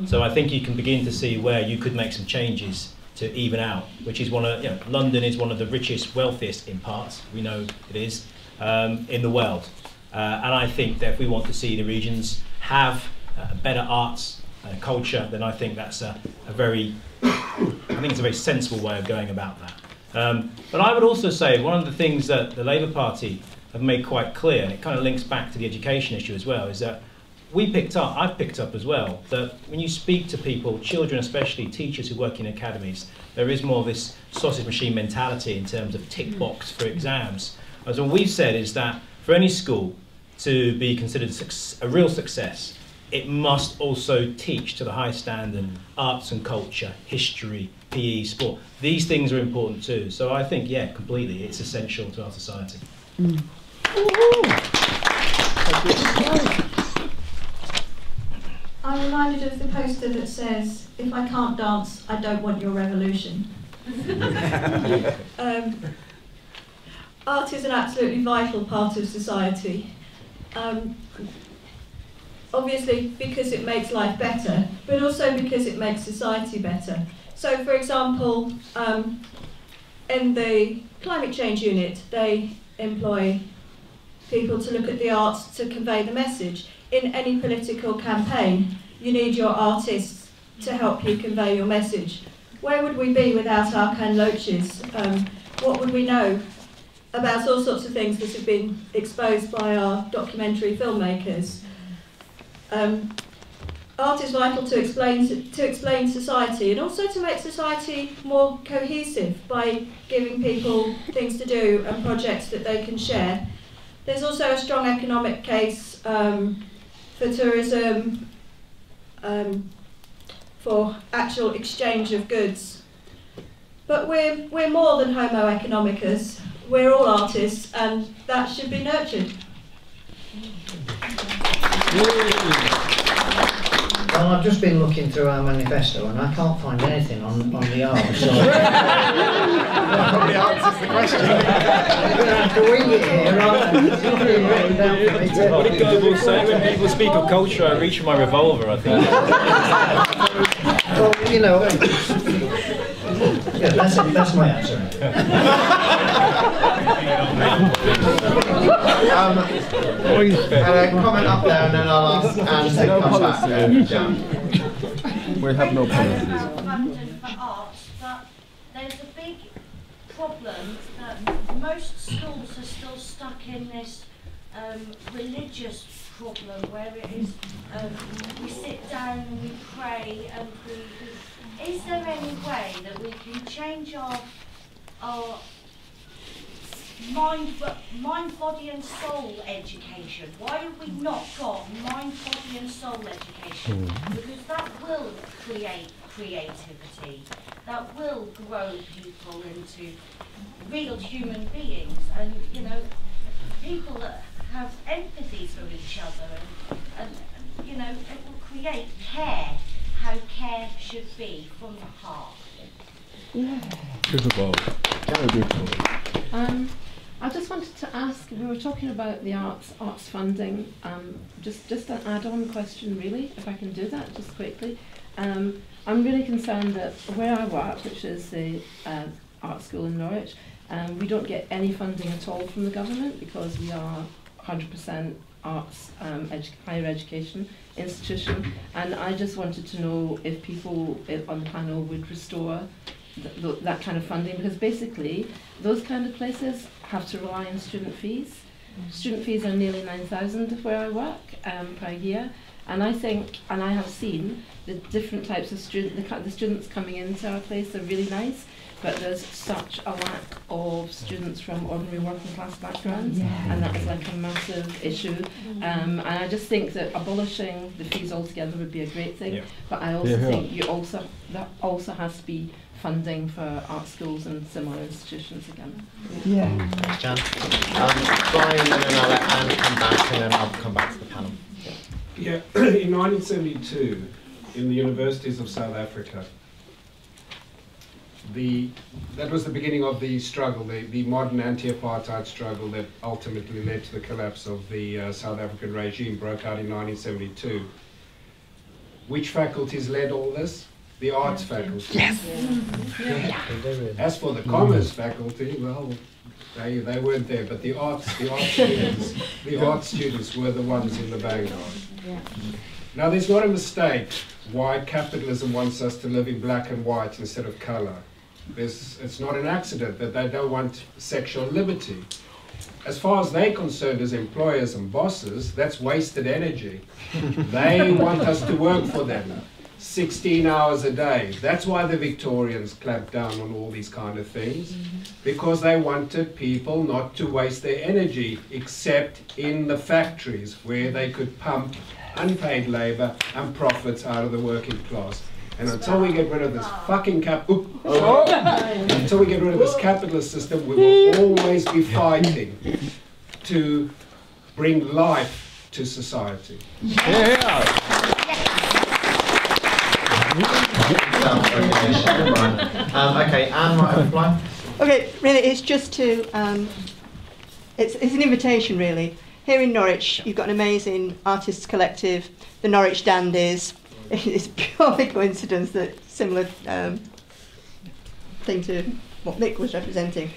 So I think you can begin to see where you could make some changes to even out, which is London is one of the richest, wealthiest in parts, we know it is, in the world. And I think that if we want to see the regions have better arts and culture, then I think that's a very sensible way of going about that. But I would also say one of the things that the Labour Party have made quite clear, and it kind of links back to the education issue as well, is that I've picked up as well, that when you speak to people, children especially, teachers who work in academies, there is more of this sausage machine mentality in terms of tick box for exams. As what we've said is that for any school to be considered a real success, it must also teach to the highest standard arts and culture, history, PE, sport. These things are important too. So I think, yeah, completely, it's essential to our society. I'm reminded of the poster that says, "If I can't dance, I don't want your revolution." Art is an absolutely vital part of society. Obviously because it makes life better, but also because it makes society better. So for example, in the climate change unit, they employ people to look at the arts to convey the message. In any political campaign, you need your artists to help you convey your message. Where would we be without our Ken Loaches? What would we know about all sorts of things that have been exposed by our documentary filmmakers? Art is vital to explain society, and also to make society more cohesive by giving people things to do and projects that they can share. There's also a strong economic case for tourism, for actual exchange of goods. But we're more than Homo economicus. We're all artists, and that should be nurtured. Well, I've just been looking through our manifesto and I can't find anything on the arts. So that probably answers the question. You're going to have to wing it here, aren't you? It's not really written down for me to... What did Goebbels say? When people speak of culture, I reach for my revolver, I think. Well, you know... Yeah, that's my answer. A comment up there, and then I'll ask Anne to come back. We have no policies. Funding for arts, but there's a big problem that most schools are still stuck in this religious problem where it is we sit down and we pray and is there any way that we can change our mind, body and soul education? Why have we not got mind, body and soul education? Because that will create creativity, that will grow people into real human beings, and you know, people that have empathy for each other, and you know, it will create care, how care should be from the heart. Yeah. Beautiful. Very beautiful. I just wanted to ask, we were talking about the arts funding, just an add-on question really, if I can do that just quickly. I'm really concerned that where I work, which is the art school in Norwich, we don't get any funding at all from the government because we are 100% arts higher education institution, and I just wanted to know if people on the panel would restore that kind of funding, because basically those kind of places have to rely on student fees. Student fees are nearly 9,000 where I work per year, and I think, and I have seen the different types of the students coming into our place are really nice, but there's such a lack of students from ordinary working class backgrounds, and that is like a massive issue. And I just think that abolishing the fees altogether would be a great thing, but I also think that also has to be funding for art schools and similar institutions again. Yeah. Thanks, Jan. Brian, and then I'll let Anne come back, and then I'll come back to the panel. Yeah, in 1972, in the universities of South Africa, that was the beginning of the struggle, the modern anti-apartheid struggle that ultimately led to the collapse of the South African regime, broke out in 1972. Which faculties led all this? The arts faculty. Yes. As for the commerce faculty, well, they weren't there, but the art students were the ones in the vanguard. Now, there's not a mistake why capitalism wants us to live in black and white instead of color. It's not an accident that they don't want sexual liberty. As far as they're concerned as employers and bosses, that's wasted energy. They want us to work for them 16 hours a day. That's why the Victorians clamped down on all these kind of things, because they wanted people not to waste their energy except in the factories where they could pump unpaid labor and profits out of the working class. And until we get rid of this fucking until we get rid of this capitalist system, we will always be fighting to bring life to society. Okay, Anne, might reply. Okay, really, it's just to, it's an invitation, really. Here in Norwich, you've got an amazing artists collective, the Norwich Dandies. It's purely coincidence that similar thing to what Nick was representing.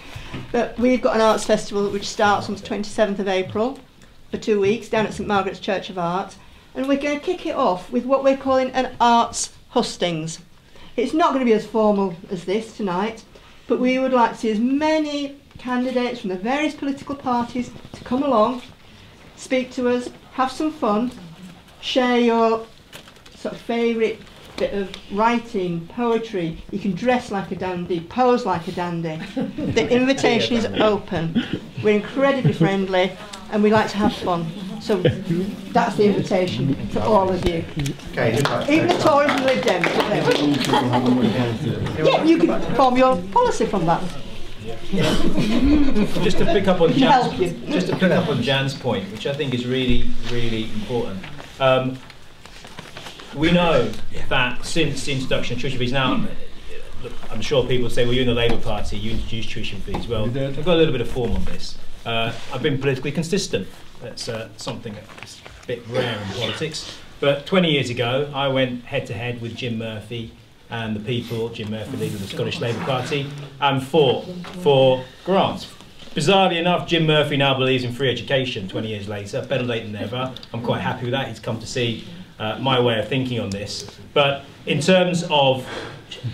But we've got an arts festival which starts on the 27th of April for 2 weeks down at St Margaret's Church of Art, and we're going to kick it off with what we're calling an arts hustings. It's not going to be as formal as this tonight, but we would like to see as many candidates from the various political parties to come along, speak to us, have some fun, share your sort of favourite bit of writing, poetry. You can dress like a dandy, pose like a dandy. The invitation is open. We're incredibly friendly and we like to have fun. So that's the invitation to all of you. Okay, even the Tories and Lib Dems. Yeah, you can form your policy from that. Just to pick up on Jan's point, which I think is really, really important. We know that since the introduction of tuition fees, now I'm sure people say, well, you're in the Labour Party, you introduced tuition fees. Well, I've got a little bit of form on this. I've been politically consistent. That's something that's a bit rare in politics. But 20 years ago, I went head-to-head with Jim Murphy and the people, Jim Murphy, leader of the Scottish Labour Party, and fought for grants. Bizarrely enough, Jim Murphy now believes in free education 20 years later. Better late than never. I'm quite happy with that. He's come to see my way of thinking on this. But in terms of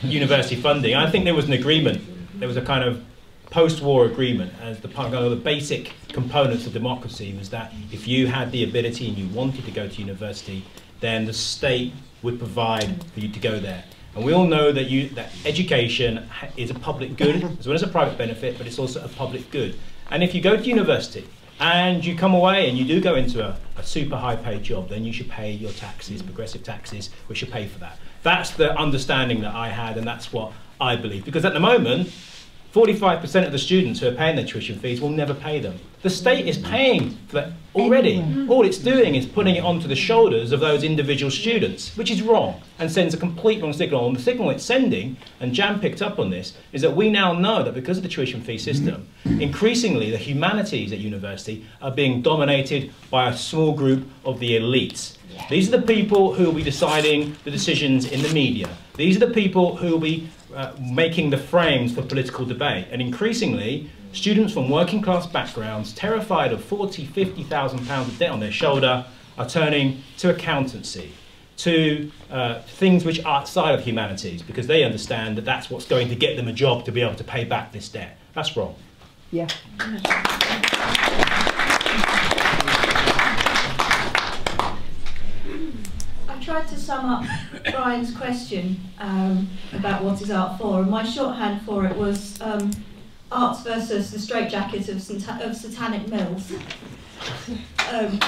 university funding, I think there was an agreement. There was a kind of post-war agreement as the kind of the basic components of democracy was that if you had the ability and you wanted to go to university, then the state would provide for you to go there. And we all know that education is a public good as well as a private benefit, but it's also a public good. And if you go to university and you come away and you do go into a super high paid job, then you should pay your taxes, progressive taxes, which should pay for that. That's the understanding that I had, and that's what I believe. Because at the moment, 45% of the students who are paying their tuition fees will never pay them. The state is paying for that already. All it's doing is putting it onto the shoulders of those individual students, which is wrong and sends a complete wrong signal. And the signal it's sending, and Jan picked up on this, is that we now know that because of the tuition fee system, increasingly the humanities at university are being dominated by a small group of the elites. These are the people who will be deciding the decisions in the media. These are the people who will be making the frames for political debate. And increasingly, students from working class backgrounds, terrified of £40,000, £50,000 of debt on their shoulder, are turning to accountancy, to things which are outside of humanities, because they understand that that's what's going to get them a job to be able to pay back this debt. That's wrong. Yeah. I tried to sum up Brian's question about what is art for, and my shorthand for it was arts versus the straitjacket of satanic mills. An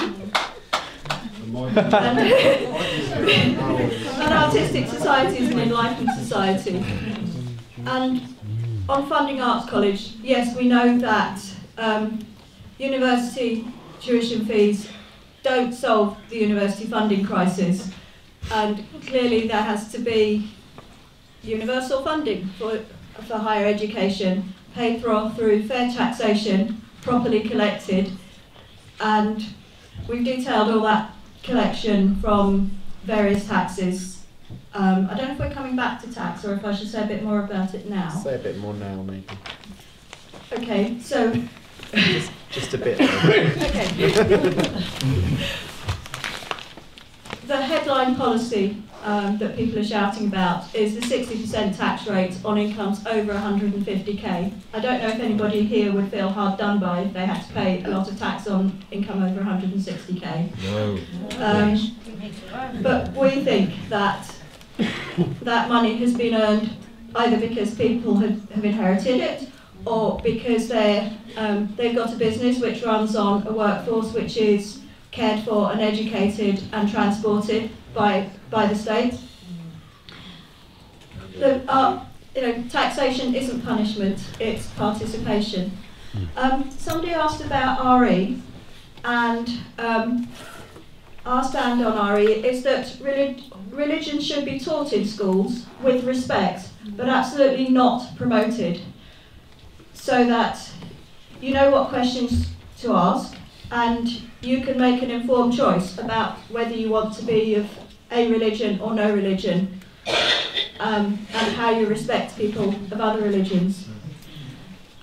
artistic society is an enlightened society. And on funding Arts College, yes, we know that university tuition fees don't solve the university funding crisis, and clearly there has to be universal funding for higher education, paid for through fair taxation, properly collected, and we've detailed all that collection from various taxes. I don't know if we're coming back to tax or if I should say a bit more about it now. Say a bit more now, maybe. Okay, so just a bit. Okay. The headline policy that people are shouting about is the 60% tax rate on incomes over 150k. I don't know if anybody here would feel hard done by if they had to pay a lot of tax on income over 160k. No. But we think that that money has been earned either because people have inherited it, or because they've got a business which runs on a workforce which is cared for and educated and transported by the state. Taxation isn't punishment, it's participation. Somebody asked about RE, and our stand on RE is that religion should be taught in schools with respect, but absolutely not promoted, so that you know what questions to ask and you can make an informed choice about whether you want to be of a religion or no religion, and how you respect people of other religions.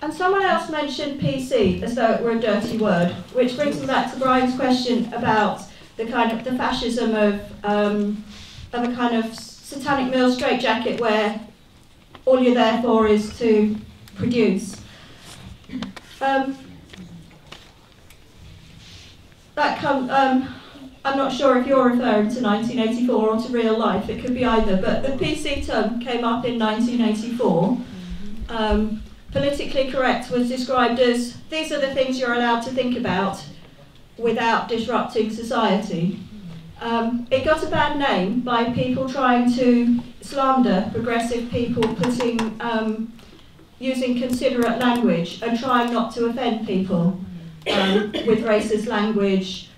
And someone else mentioned PC as though it were a dirty word, which brings me back to Brian's question about the fascism of a kind of satanic mill straitjacket where all you're there for is to produce. I'm not sure if you're referring to 1984 or to real life, it could be either, but the PC term came up in 1984. Politically correct was described as, these are the things you're allowed to think about without disrupting society. It got a bad name by people trying to slander progressive people, using considerate language and trying not to offend people with racist language,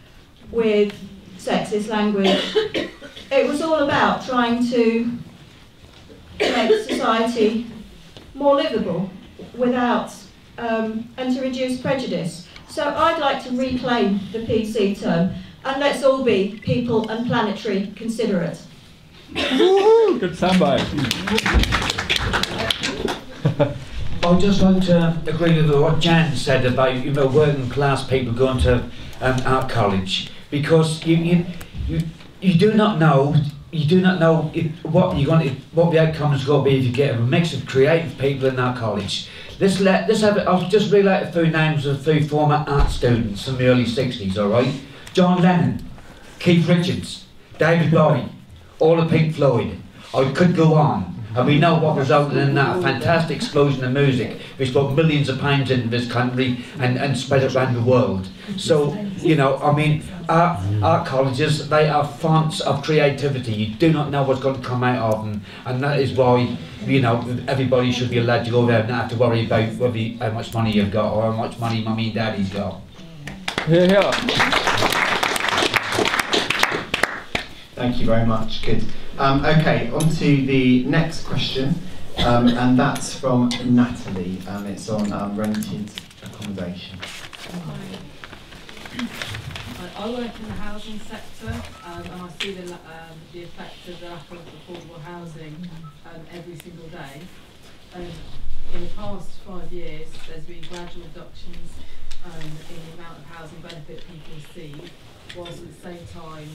with sexist language. It was all about trying to make society more livable without and to reduce prejudice. So I'd like to reclaim the PC term, and let's all be people and planetary considerate. Good soundbite. I'd just like to agree with what Jan said about working class people going to art college, because you do not know what the outcome is going to be if you get a mix of creative people in that college. I'll just read out a few names of a few former art students from the early 60s, alright? John Lennon, Keith Richards, David Bowie, all of Pink Floyd. I could go on. And we know what resulted in that, a fantastic explosion of music which brought millions of pounds into this country and spread it around the world. So, you know, I mean, art colleges, they are fonts of creativity. You do not know what's going to come out of them, and that is why, you know, everybody should be allowed to go there and not have to worry about how much money you've got or how much money mummy and daddy's got. Yeah. Thank you very much. Good. Okay, on to the next question, and that's from Natalie. It's on rented accommodation. I work in the housing sector, and I see the effect of the lack of affordable housing every single day. In the past 5 years, there's been gradual reductions in the amount of housing benefit people receive, whilst at the same time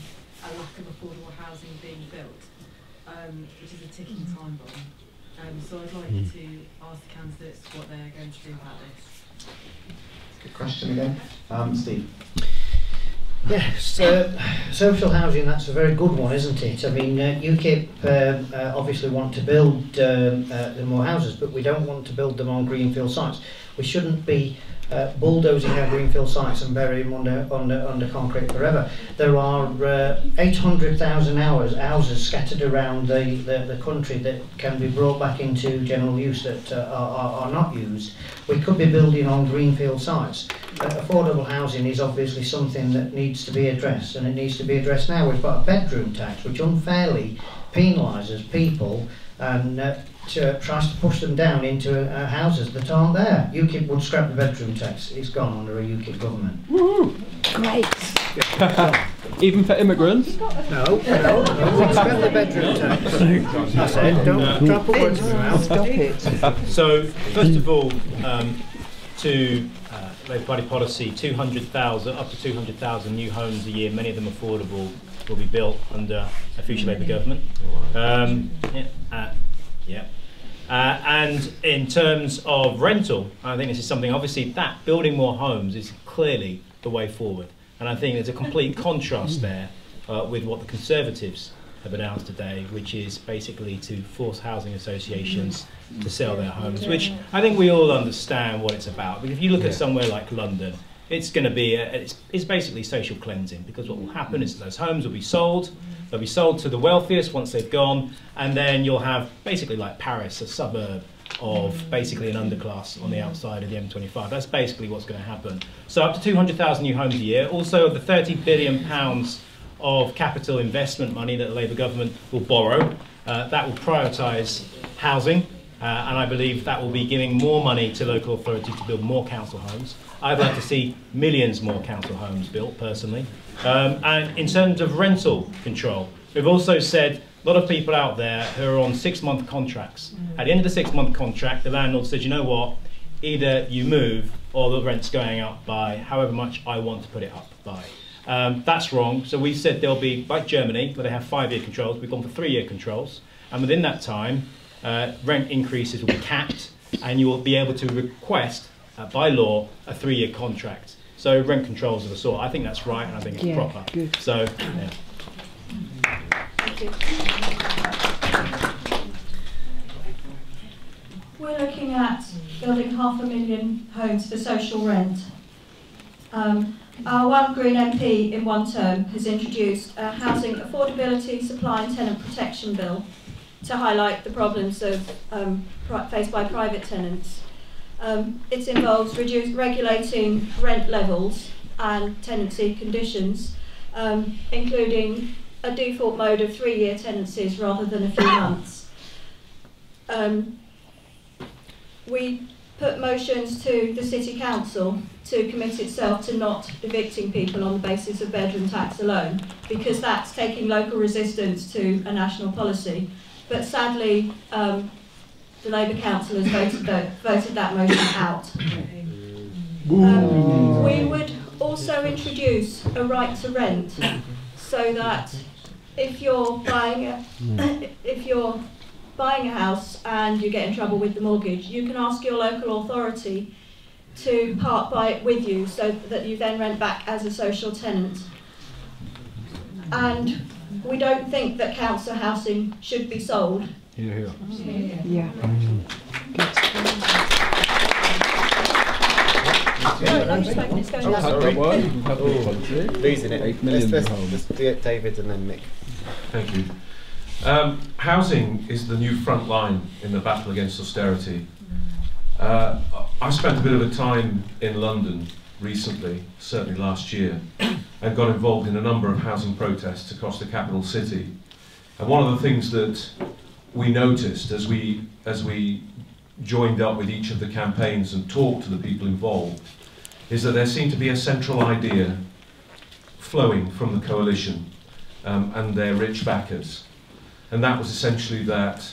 a lack of affordable housing being built, which is a ticking time bomb. So I'd like to ask the candidates what they're going to do about this. Good question again. Steve. Yes, social housing, that's a very good one, isn't it? I mean, UKIP obviously want to build more houses, but we don't want to build them on greenfield sites. We shouldn't be bulldozing our greenfield sites and burying them under concrete forever. There are 800,000 houses scattered around the country that can be brought back into general use that are not used. We could be building on greenfield sites. Affordable housing is obviously something that needs to be addressed, and it needs to be addressed now. We've got a bedroom tax which unfairly penalises people and tries to push them down into houses that aren't there. UKIP would scrap the bedroom tax. It's gone under a UKIP government. Woo! Great! Even for immigrants? No, scrap the bedroom tax. I said, don't drop a word to my mouth. Stop it. So, first of all, to Labour Party policy, 200,000, up to 200,000 new homes a year, many of them affordable, will be built under a future Labour government. And in terms of rental, I think this is something, obviously, that building more homes is clearly the way forward. And I think there's a complete contrast there with what the Conservatives have announced today, which is basically to force housing associations to sell their homes, which I think we all understand what it's about. But if you look at somewhere like London, it's going to be, it's basically social cleansing, because what will happen is that those homes will be sold. They'll be sold to the wealthiest once they've gone, and then you'll have basically like Paris, a suburb of basically an underclass on the outside of the M25. That's basically what's going to happen. So up to 200,000 new homes a year. Also, the £30 billion of capital investment money that the Labour government will borrow, that will prioritise housing, and I believe that will be giving more money to local authorities to build more council homes. I'd like to see millions more council homes built, personally. And in terms of rental control, we've also said a lot of people out there who are on 6-month contracts. At the end of the 6-month contract, the landlord says, you know what, either you move or the rent's going up by however much I want to put it up by. That's wrong. So we said there'll be, like Germany, where they have 5-year controls, we've gone for 3-year controls. And within that time, rent increases will be capped, and you will be able to request, by law, a 3-year contract. So rent controls of a sort. I think that's right, and I think it's proper. Good. So, yeah. Thank you. We're looking at building 500,000 homes for social rent. Our one Green MP in one term has introduced a housing affordability, supply and tenant protection bill to highlight the problems of faced by private tenants. It involves regulating rent levels and tenancy conditions, including a default mode of 3-year tenancies rather than a few months. We put motions to the City Council to commit itself to not evicting people on the basis of bedroom tax alone, because that's taking local resistance to a national policy. But sadly, the Labour Council has voted that motion out. We would also introduce a right to rent, so that if you're buying if you're buying a house and you get in trouble with the mortgage, you can ask your local authority to part buy it with you so that you then rent back as a social tenant. And we don't think that council housing should be sold. Yeah. Losing it. Let's do it, David, and then Mick. Thank you. Housing is the new front line in the battle against austerity. I spent a bit of a time in London recently, certainly last year, and got involved in a number of housing protests across the capital city. And one of the things that we noticed as we joined up with each of the campaigns and talked to the people involved is that there seemed to be a central idea flowing from the coalition and their rich backers. And that was essentially that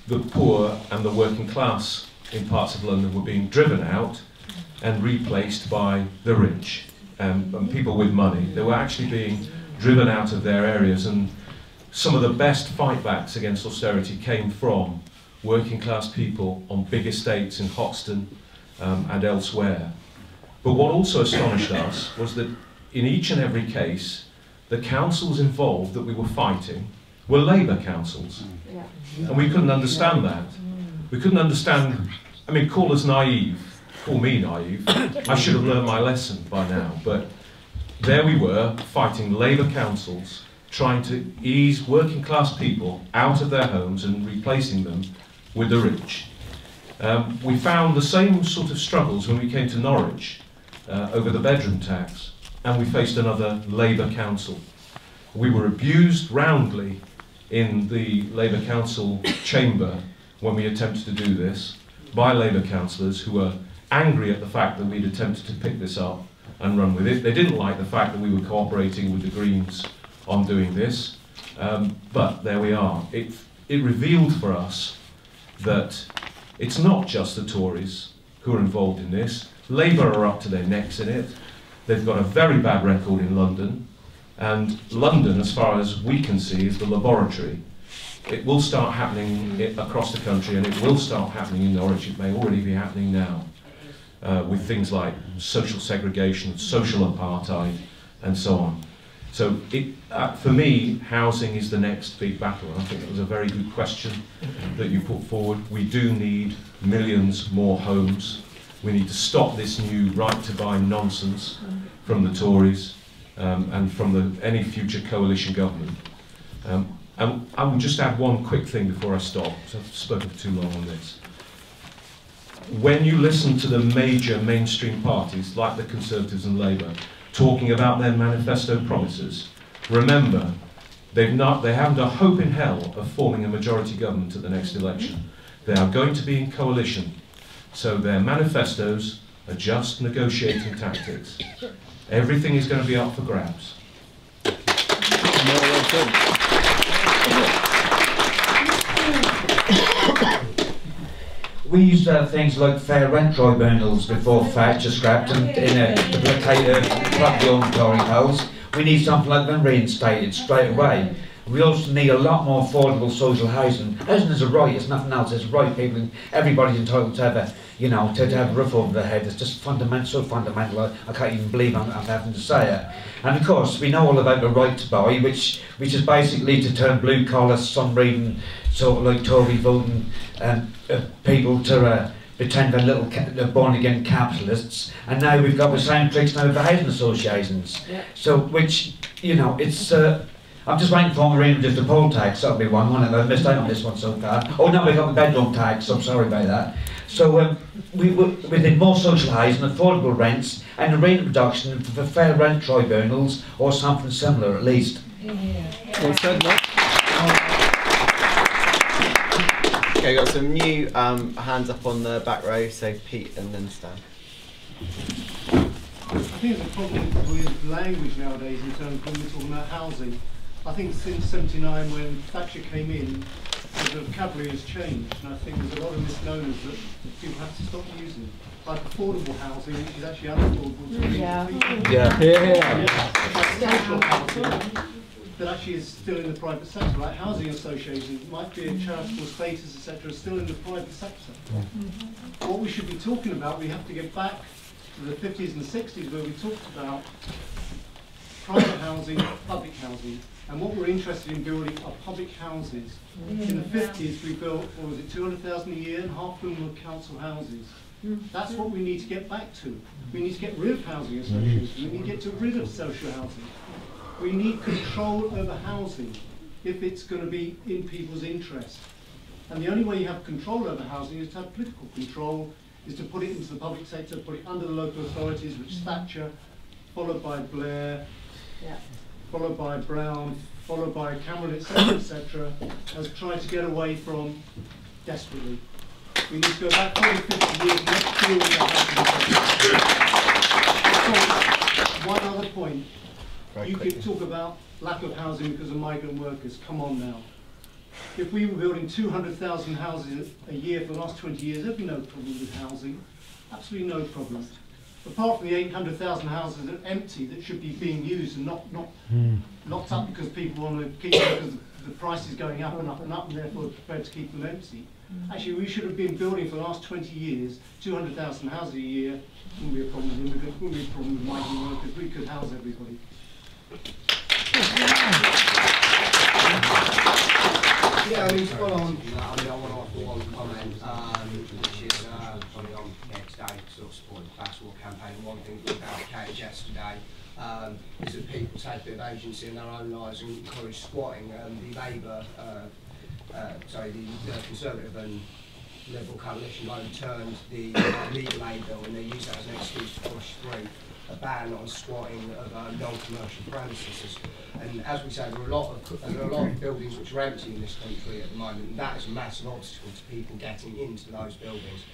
the poor and the working class in parts of London were being driven out and replaced by the rich and people with money. They were actually being driven out of their areas, and some of the best fightbacks against austerity came from working class people on big estates in Hoxton and elsewhere. But what also astonished us was that in each and every case, the councils involved that we were fighting were Labour councils. And we couldn't understand that. We couldn't understand, I mean, call us naive, call me naive. I should have learned my lesson by now. But there we were, fighting Labour councils, trying to ease working class people out of their homes and replacing them with the rich. We found the same sort of struggles when we came to Norwich over the bedroom tax, and we faced another Labour council. We were abused roundly in the Labour council chamber when we attempted to do this by Labour councillors who were angry at the fact that we'd attempted to pick this up and run with it. They didn't like the fact that we were cooperating with the Greens on doing this, but there we are. It revealed for us that it's not just the Tories who are involved in this. Labour are up to their necks in it. They've got a very bad record in London, and London, as far as we can see, is the laboratory. It will start happening across the country, and it will start happening in Norwich. It may already be happening now, with things like social segregation, social apartheid, and so on. So for me, housing is the next big battle. And I think it was a very good question that you put forward. We do need millions more homes. We need to stop this new right to buy nonsense from the Tories and from any future coalition government. And I will just add one quick thing before I stop, because I've spoken for too long on this. When you listen to the major mainstream parties like the Conservatives and Labour talking about their manifesto promises, remember they haven't a hope in hell of forming a majority government at the next election. They are going to be in coalition, so their manifestos are just negotiating tactics. Everything is going to be up for grabs. We used to have things like fair rent tribunals before flats are scrapped and to placate the dormitory house. We need something like them reinstated straight away. We also need a lot more affordable social housing. Housing is a right, it's nothing else, it's a right. Everybody's entitled to have a, to have a roof over their head. It's just fundamental, so fundamental, I can't even believe I'm having to say it. And of course, we know all about the right to buy, which is basically to turn blue collar, sun-reading, sort of like Tory voting people to pretend they're born-again capitalists. And now we've got the same tricks now with the housing associations. Yeah. So, which, it's... I'm just waiting for Marina just a poll tax, that'll be one. I've missed out on this one so far. Oh no, we've got the bedroom tax, so I'm sorry about that. So we need more social housing, affordable rents, and a rate reduction for fair rent tribunals, or something similar at least. Well said, Mark. Okay, got some new hands up on the back row, so Pete and then Stan. I think the problem with language nowadays in terms of when we're talking about housing, I think since '79 when Thatcher came in, the vocabulary has changed, and I think there's a lot of misnomers that people have to stop using, like affordable housing, which is actually unaffordable to people. Yeah. Like social housing, that actually is still in the private sector, like housing associations, might be a charitable status, etc., still in the private sector. What we should be talking about, we have to get back to the 50s and 60s where we talked about private housing, public housing, and what we're interested in building are public houses. In the 50s we built, what was it, 200,000 a year, and half of them were council houses. That's what we need to get back to. We need to get rid of housing associations, we need to get rid of social housing. We need control over housing if it's going to be in people's interest. And the only way you have control over housing is to have political control, is to put it into the public sector, put it under the local authorities, which is Thatcher, followed by Blair, followed by Brown, followed by Cameron, etc., has tried to get away from desperately. We need to go back 40, 50 years and let's deal with that. One other point. You could talk about lack of housing because of migrant workers. Come on now. If we were building 200,000 houses a year for the last 20 years, there'd be no problem with housing. Absolutely no problem. Apart from the 800,000 houses that are empty that should be being used and not locked up because people want to keep them because the price is going up and up and up and therefore prepared to keep them empty. Actually, we should have been building for the last 20 years 200,000 houses a year. Wouldn't be a problem with immigrants, wouldn't be a problem with migrant workers. We could house everybody. Yeah, I mean, to follow on from that, I mean, I want to offer one comment, which is probably on today, sort of supporting the class war campaign. One thing we advocated yesterday is that people take a bit of agency in their own lives and encourage squatting. The Labour, the Conservative and Liberal coalition overturned the legal aid bill, and they used that as an excuse to push through a ban on squatting of non-commercial premises. And as we say, there are a lot of buildings which are empty in this country at the moment, and that is a massive obstacle to people getting into those buildings.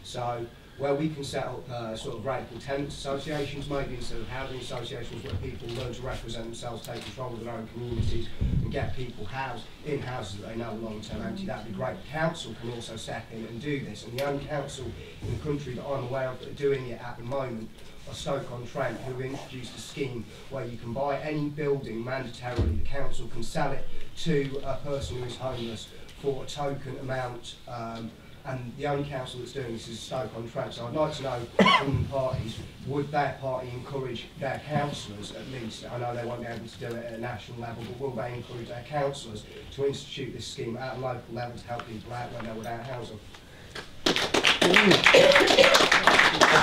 So where we can set up sort of radical tenants associations, maybe instead of housing associations, where people learn to represent themselves, take control of their own communities, and get people housed in houses that they know are long-term empty, that'd be great. The council can also step in and do this, and the only council in the country that I'm aware of that are doing it at the moment are Stoke-on-Trent, who have introduced a scheme where you can buy any building mandatorily. The council can sell it to a person who is homeless for a token amount, and the only council that's doing this is Stoke-on-Trent. So I'd like to know from the parties, would their party encourage their councillors at least, I know they won't be able to do it at a national level, but will they encourage their councillors to institute this scheme at a local level to help people out when they're without housing?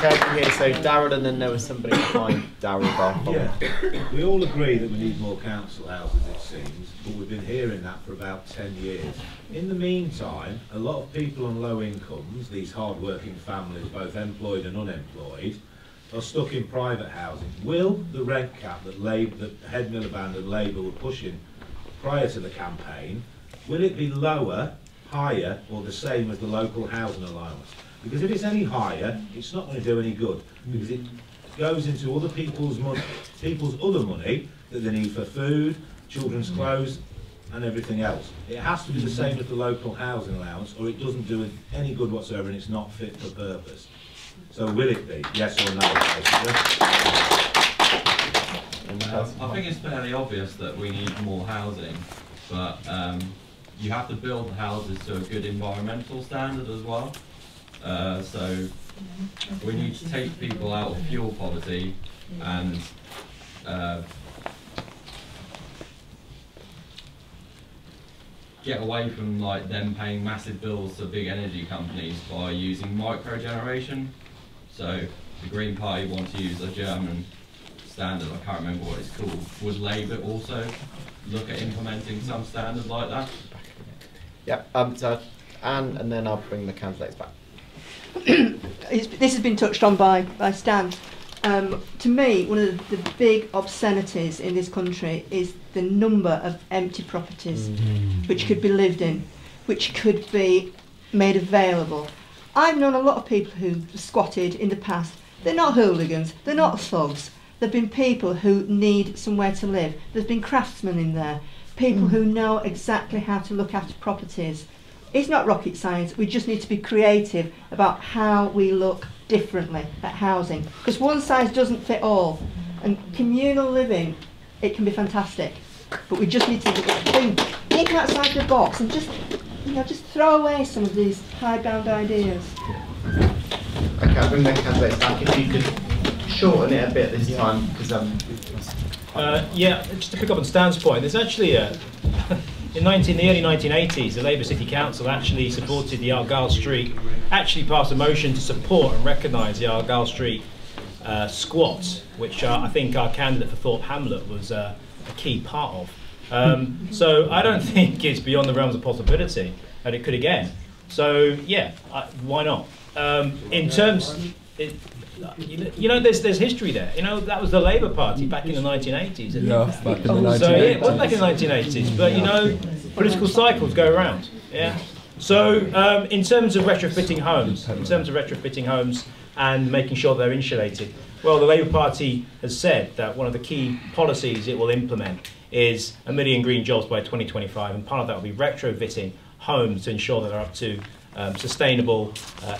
Okay, here, so Darren, and then there was somebody behind Darren. Yeah, we all agree that we need more council houses, it seems, but we've been hearing that for about 10 years. In the meantime, a lot of people on low incomes, these hard-working families, both employed and unemployed, are stuck in private housing. Will the rent cap that Head Miliband and Labour were pushing prior to the campaign, will it be lower, higher, or the same as the local housing allowance? Because if it's any higher, it's not going to do any good, because it goes into other people's other money that they need for food, children's clothes, and everything else. It has to be the same as the local housing allowance, or it doesn't do any good whatsoever, and it's not fit for purpose. So will it be? Yes or no? I think it's fairly obvious that we need more housing, but you have to build the houses to a good environmental standard as well. So we need to take people out of fuel poverty and get away from like them paying massive bills to big energy companies by using microgeneration. So the Green Party want to use a German standard, I can't remember what it's called. Would Labour also look at implementing some standard like that? Yep, so Anne, and then I'll bring the candidates back. This has been touched on by Stan. To me, one of the big obscenities in this country is the number of empty properties which could be lived in, which could be made available. I've known a lot of people who've squatted in the past. They're not hooligans, they're not thugs. There've been people who need somewhere to live. There's been craftsmen in there, people who know exactly how to look after properties. It's not rocket science, we just need to be creative about how we look differently at housing, because one size doesn't fit all, and communal living, it can be fantastic. but we just need to think outside the box and just, you know, just throw away some of these hidebound ideas. Okay, I'll bring the candidates back. If you could shorten it a bit this time, because yeah, just to pick up on Stan's point, there's actually in the early 1980s, the Labour City Council actually supported the Argyle Street, actually passed a motion to support and recognise the Argyle Street squats, which I think our candidate for Thorpe Hamlet was a key part of. So I don't think it's beyond the realms of possibility that it could again. So yeah, why not? In terms, you know, there's history there. You know, that was the Labour Party back in the 1980s. Yeah, back in the 1980s. So yeah, it was back in the 1980s. But you know, political cycles go around. Yeah. So in terms of retrofitting homes, and making sure they're insulated, well, the Labour Party has said that one of the key policies it will implement is 1 million green jobs by 2025, and part of that will be retrofitting homes to ensure that they're up to sustainable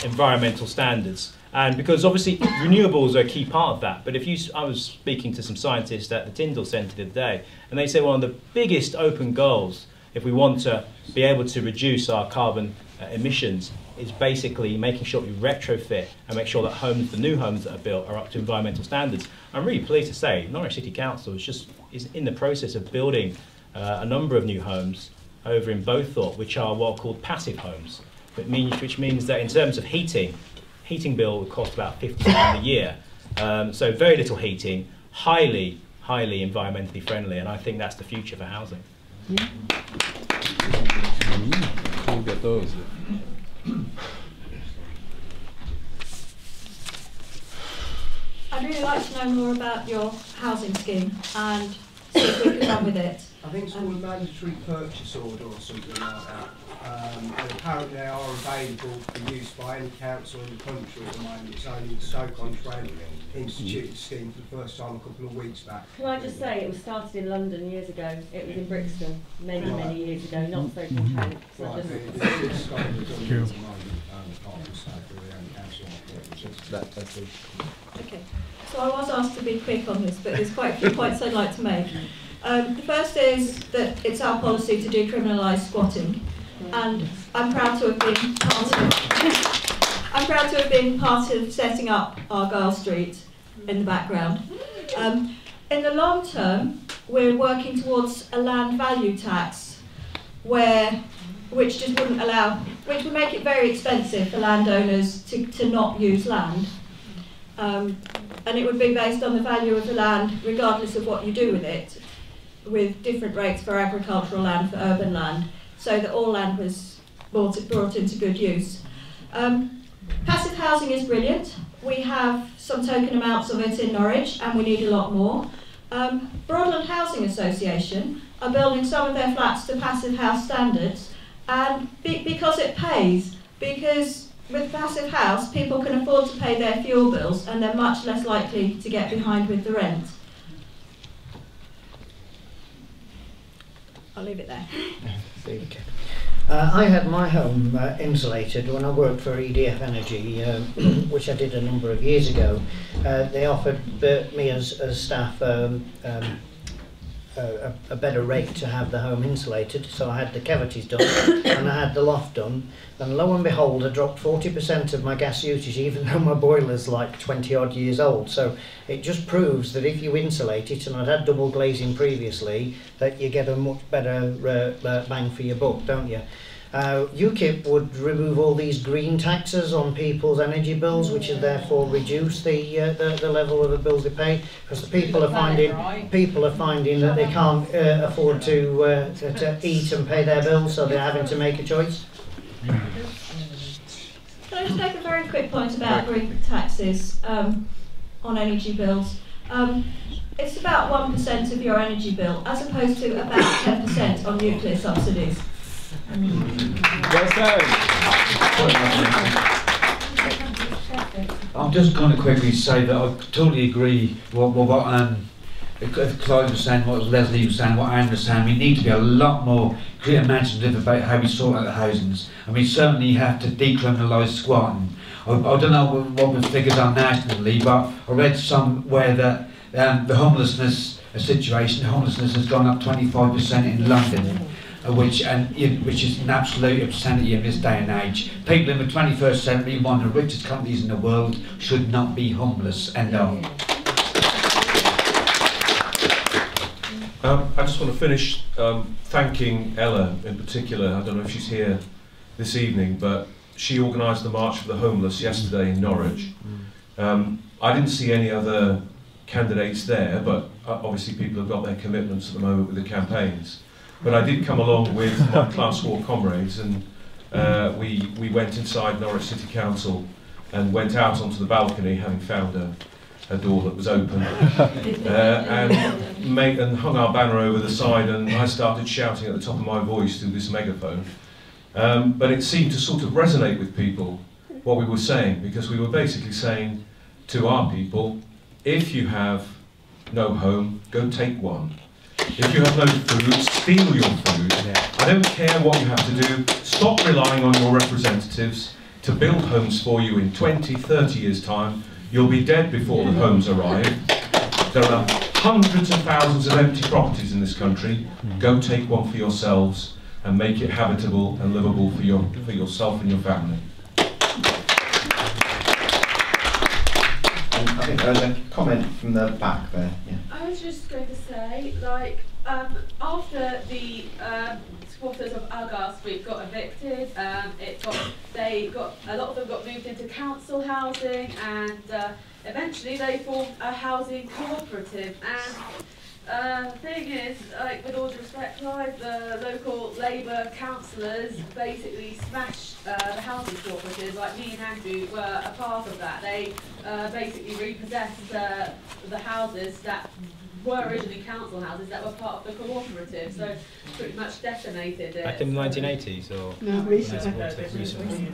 environmental standards. And because obviously renewables are a key part of that, but I was speaking to some scientists at the Tyndall Centre the other day, and they say one of the biggest open goals, if we want to be able to reduce our carbon emissions, is basically making sure we retrofit and make sure that homes, the new homes that are built, are up to environmental standards. I'm really pleased to say Norwich City Council is in the process of building a number of new homes over in Bowthorpe, which are what are called passive homes, which means that in terms of heating bill would cost about £50 a year. So very little heating, highly environmentally friendly, and I think that's the future for housing. Yeah. We'll get those. I'd really like to know more about your housing scheme and see if we can run with it. I think it's called a mandatory purchase order or something like that. And apparently they are available for use by any council in the country at the moment. It's only Stoke-on-Trent instituted the scheme for the first time a couple of weeks back. Can I just say, it was started in London years ago. It was in Brixton many years ago, not Stoke-on-Trent. So Right, just Okay, so I was asked to be quick on this, but there's quite a few points I'd like to make. The first is that it's our policy to decriminalise squatting, and I'm proud to have been part of setting up Argyle Street in the background. In the long term, we're working towards a land value tax, which just wouldn't allow, which would make it very expensive for landowners to not use land. And it would be based on the value of the land, regardless of what you do with it, with different rates for agricultural land, for urban land, so that all land was brought into good use. Passive housing is brilliant. We have some token amounts of it in Norwich, and we need a lot more. Broadland Housing Association are building some of their flats to passive house standards, and because it pays, because with passive house, people can afford to pay their fuel bills, and they're much less likely to get behind with the rent. I'll leave it there. I had my home insulated when I worked for EDF Energy, which I did a number of years ago. They offered me as staff a better rate to have the home insulated, so I had the cavities done and I had the loft done, and lo and behold I dropped 40% of my gas usage, even though my boiler's like 20 odd years old. So it just proves that if you insulate it, and I'd had double glazing previously, that you get a much better bang for your buck, don't you? UKIP would remove all these green taxes on people's energy bills, which would therefore reduce the level of the bills they pay, because the people are finding that they can't afford to eat and pay their bills, so they're having to make a choice. Can I just make a very quick point about green taxes on energy bills? It's about 1% of your energy bill, as opposed to about 10% on nuclear subsidies. I'm just going to quickly say that I totally agree with what Clive was saying, what Leslie was saying, what Anne was saying. We need to be a lot more imaginative about how we sort out the housings, and we certainly have to decriminalise squatting. I don't know what the figures are nationally, but I read somewhere that the homelessness a situation. Homelessness has gone up 25% in London, which is an absolute obscenity in this day and age. People in the 21st century, one of the richest countries in the world, should not be homeless. End of. I just want to finish thanking Ella in particular. I don't know if she's here this evening, but she organised the March for the Homeless yesterday in Norwich. I didn't see any other candidates there, but obviously people have got their commitments at the moment with the campaigns. But I did come along with my class war comrades, and we went inside Norwich City Council and went out onto the balcony, having found a door that was open, and hung our banner over the side, and I started shouting at the top of my voice through this megaphone. But it seemed to sort of resonate with people, what we were saying, because we were basically saying to our people, if you have no home, go take one. If you have no food, steal your food. I don't care what you have to do. Stop relying on your representatives to build homes for you in 20, 30 years' time. You'll be dead before the homes arrive. There are hundreds of thousands of empty properties in this country. Go take one for yourselves and make it habitable and livable for yourself and your family. I think there was a comment from the back there. Yeah. I was just going to say, like, after the squatters of Argyle Street got evicted, a lot of them got moved into council housing, and eventually they formed a housing cooperative. And the thing is, like, with all due respect, Clive, the local Labour councillors basically smashed the housing cooperatives. Like, me and Andrew were a part of that. They basically repossessed the houses that were originally council houses that were part of the cooperative, so pretty much decimated it. Back in the 1980s, or? No, recently. Recently.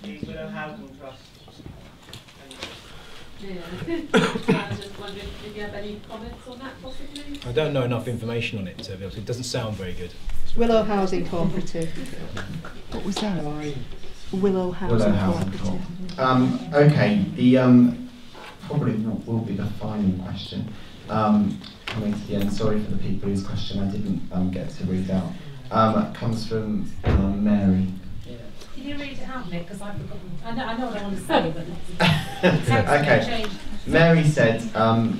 The Widow Housing Trust. Yeah. I was just wondering if you have any comments on that, possibly? I don't know enough information on it, to be honest. It doesn't sound very good. Willow Housing Cooperative. What was that? Willow Housing Cooperative. Okay, the probably will be the final question. Coming to the end, sorry for the people whose question I didn't get to read out. Comes from Mary. Can you read it out, Nick? Because I've forgotten. I know what I want to say, but the text Okay. changed. Mary said, I'll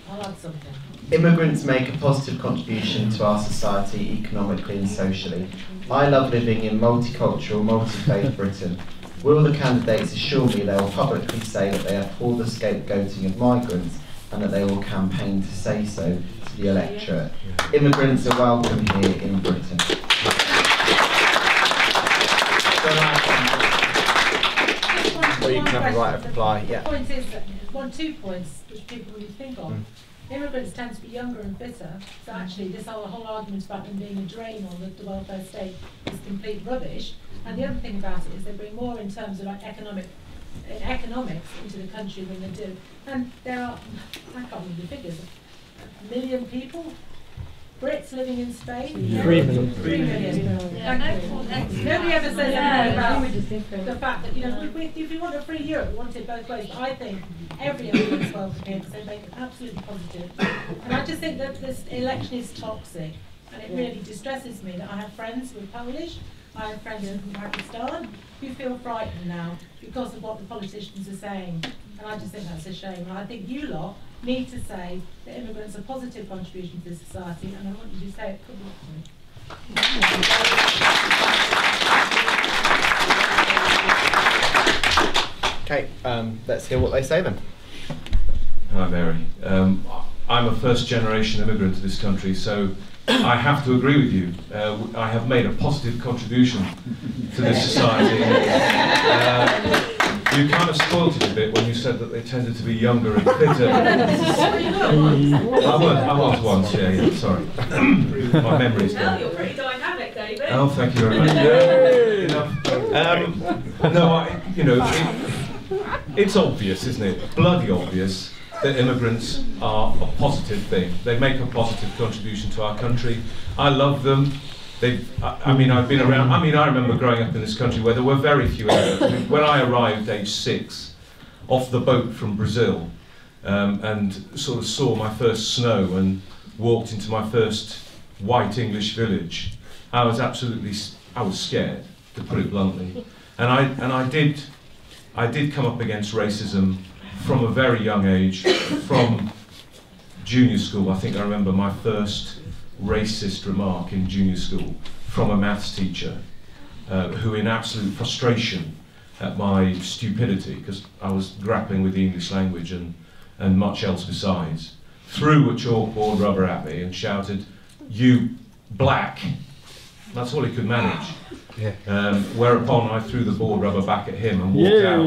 add something. immigrants make a positive contribution to our society economically and socially. I love living in multicultural, multi-faith Britain. Will the candidates assure me they will publicly say that they abhor the scapegoating of migrants and that they will campaign to say so to the electorate? Immigrants are welcome here in Britain. Or you can have a right of reply. Yeah. The point is that two points which people really think of. Immigrants tend to be younger and fitter, so actually this whole argument about them being a drain on the welfare state is complete rubbish. And the other thing about it is they bring more in terms of like economics into the country than they do. And there are, I can't remember the figures, 1 million people, Brits living in Spain. 3 million. 3 million. Nobody ever says anything about the fact that, you know, if we want a free Europe, we want it both ways. But I think every element is welcome here because they make it absolutely positive. And I just think that this election is toxic. And it really distresses me that I have friends who are Polish, I have friends from Pakistan who feel frightened now because of what the politicians are saying. And I just think that's a shame. And I think you lot need to say that immigrants are a positive contribution to society, and I want you to say it publicly. Okay, let's hear what they say then. Hi Mary. I'm a first generation immigrant to this country, so I have to agree with you. I have made a positive contribution to this society. You kind of spoilt it a bit when you said that they tended to be younger and fitter. I was once, yeah, sorry. My memory's gone. Well, you're pretty dynamic, David. Oh, thank you very much. No, it's obvious, isn't it? Bloody obvious that immigrants are a positive thing. They make a positive contribution to our country. I love them. I've been around. I remember growing up in this country where there were very few immigrants. When I arrived, age 6, off the boat from Brazil, and sort of saw my first snow and walked into my first white English village, I was scared, to put it bluntly. And I did come up against racism from a very young age, from junior school. I think I remember my first racist remark in junior school from a maths teacher, who in absolute frustration at my stupidity, because I was grappling with the English language and much else besides, threw a chalkboard rubber at me and shouted, "You black." That's all he could manage. Yeah. Whereupon I threw the board rubber back at him and walked out.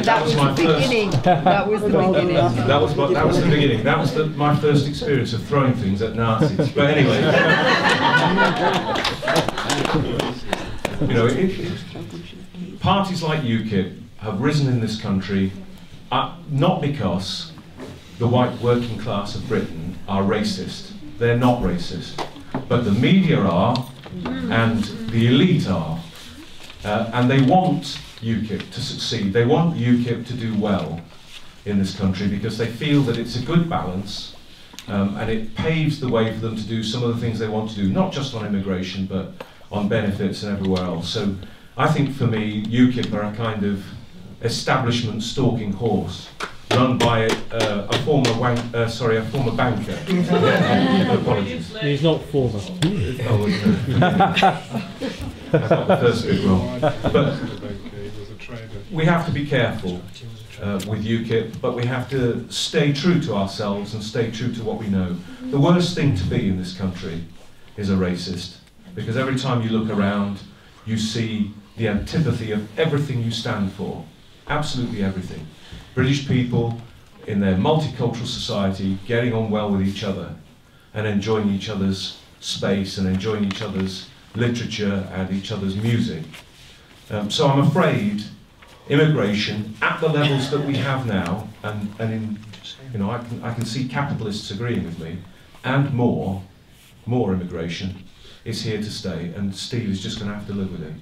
That was my beginning. That was the beginning. That was the beginning. That was my first experience of throwing things at Nazis. But anyway, you know, parties like UKIP have risen in this country not because the white working class of Britain are racist. They're not racist. But the media are, and the elite are, and they want UKIP to succeed. They want UKIP to do well in this country because they feel that it's a good balance, and it paves the way for them to do some of the things they want to do, not just on immigration, but on benefits and everywhere else. So I think for me, UKIP are a kind of establishment stalking horse, run by a former banker. Apologies. He's not former. Oh, I got the first bit wrong. But we have to be careful with UKIP, but we have to stay true to ourselves and stay true to what we know. The worst thing to be in this country is a racist, because every time you look around, you see the antipathy of everything you stand for. Absolutely everything. British people in their multicultural society getting on well with each other and enjoying each other's space and enjoying each other's literature and each other's music. So I'm afraid immigration at the levels that we have now, and in, you know, I can see capitalists agreeing with me, and more immigration is here to stay, and Steve is just going to have to live with it.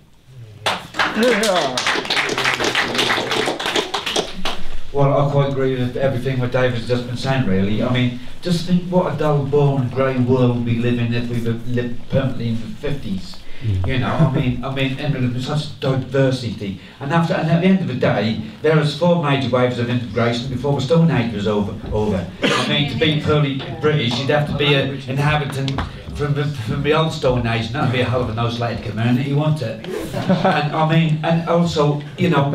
Well, I quite agree with everything what David's just been saying, really. I mean, just think what a dull, boring, grey world we'd be living if we lived permanently in the 50s. You know, I mean, and with such diversity. And at the end of the day, there was 4 major waves of integration before the Stone Age was over. I mean, to be fully British, you'd have to be an inhabitant from the old Stone Age, and that'd be a hell of an isolated community, wouldn't it? And I mean, and also, you know,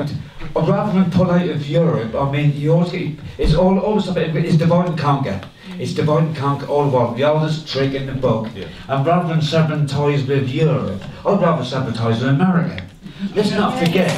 rather than pull out of Europe, I mean, you always get, it's all the stuff, it's divide and conquer. It's divide and conquer all the while, the oldest trick in the book. Yeah. And rather than severing ties with Europe, I'd rather sever ties with America. Let's not forget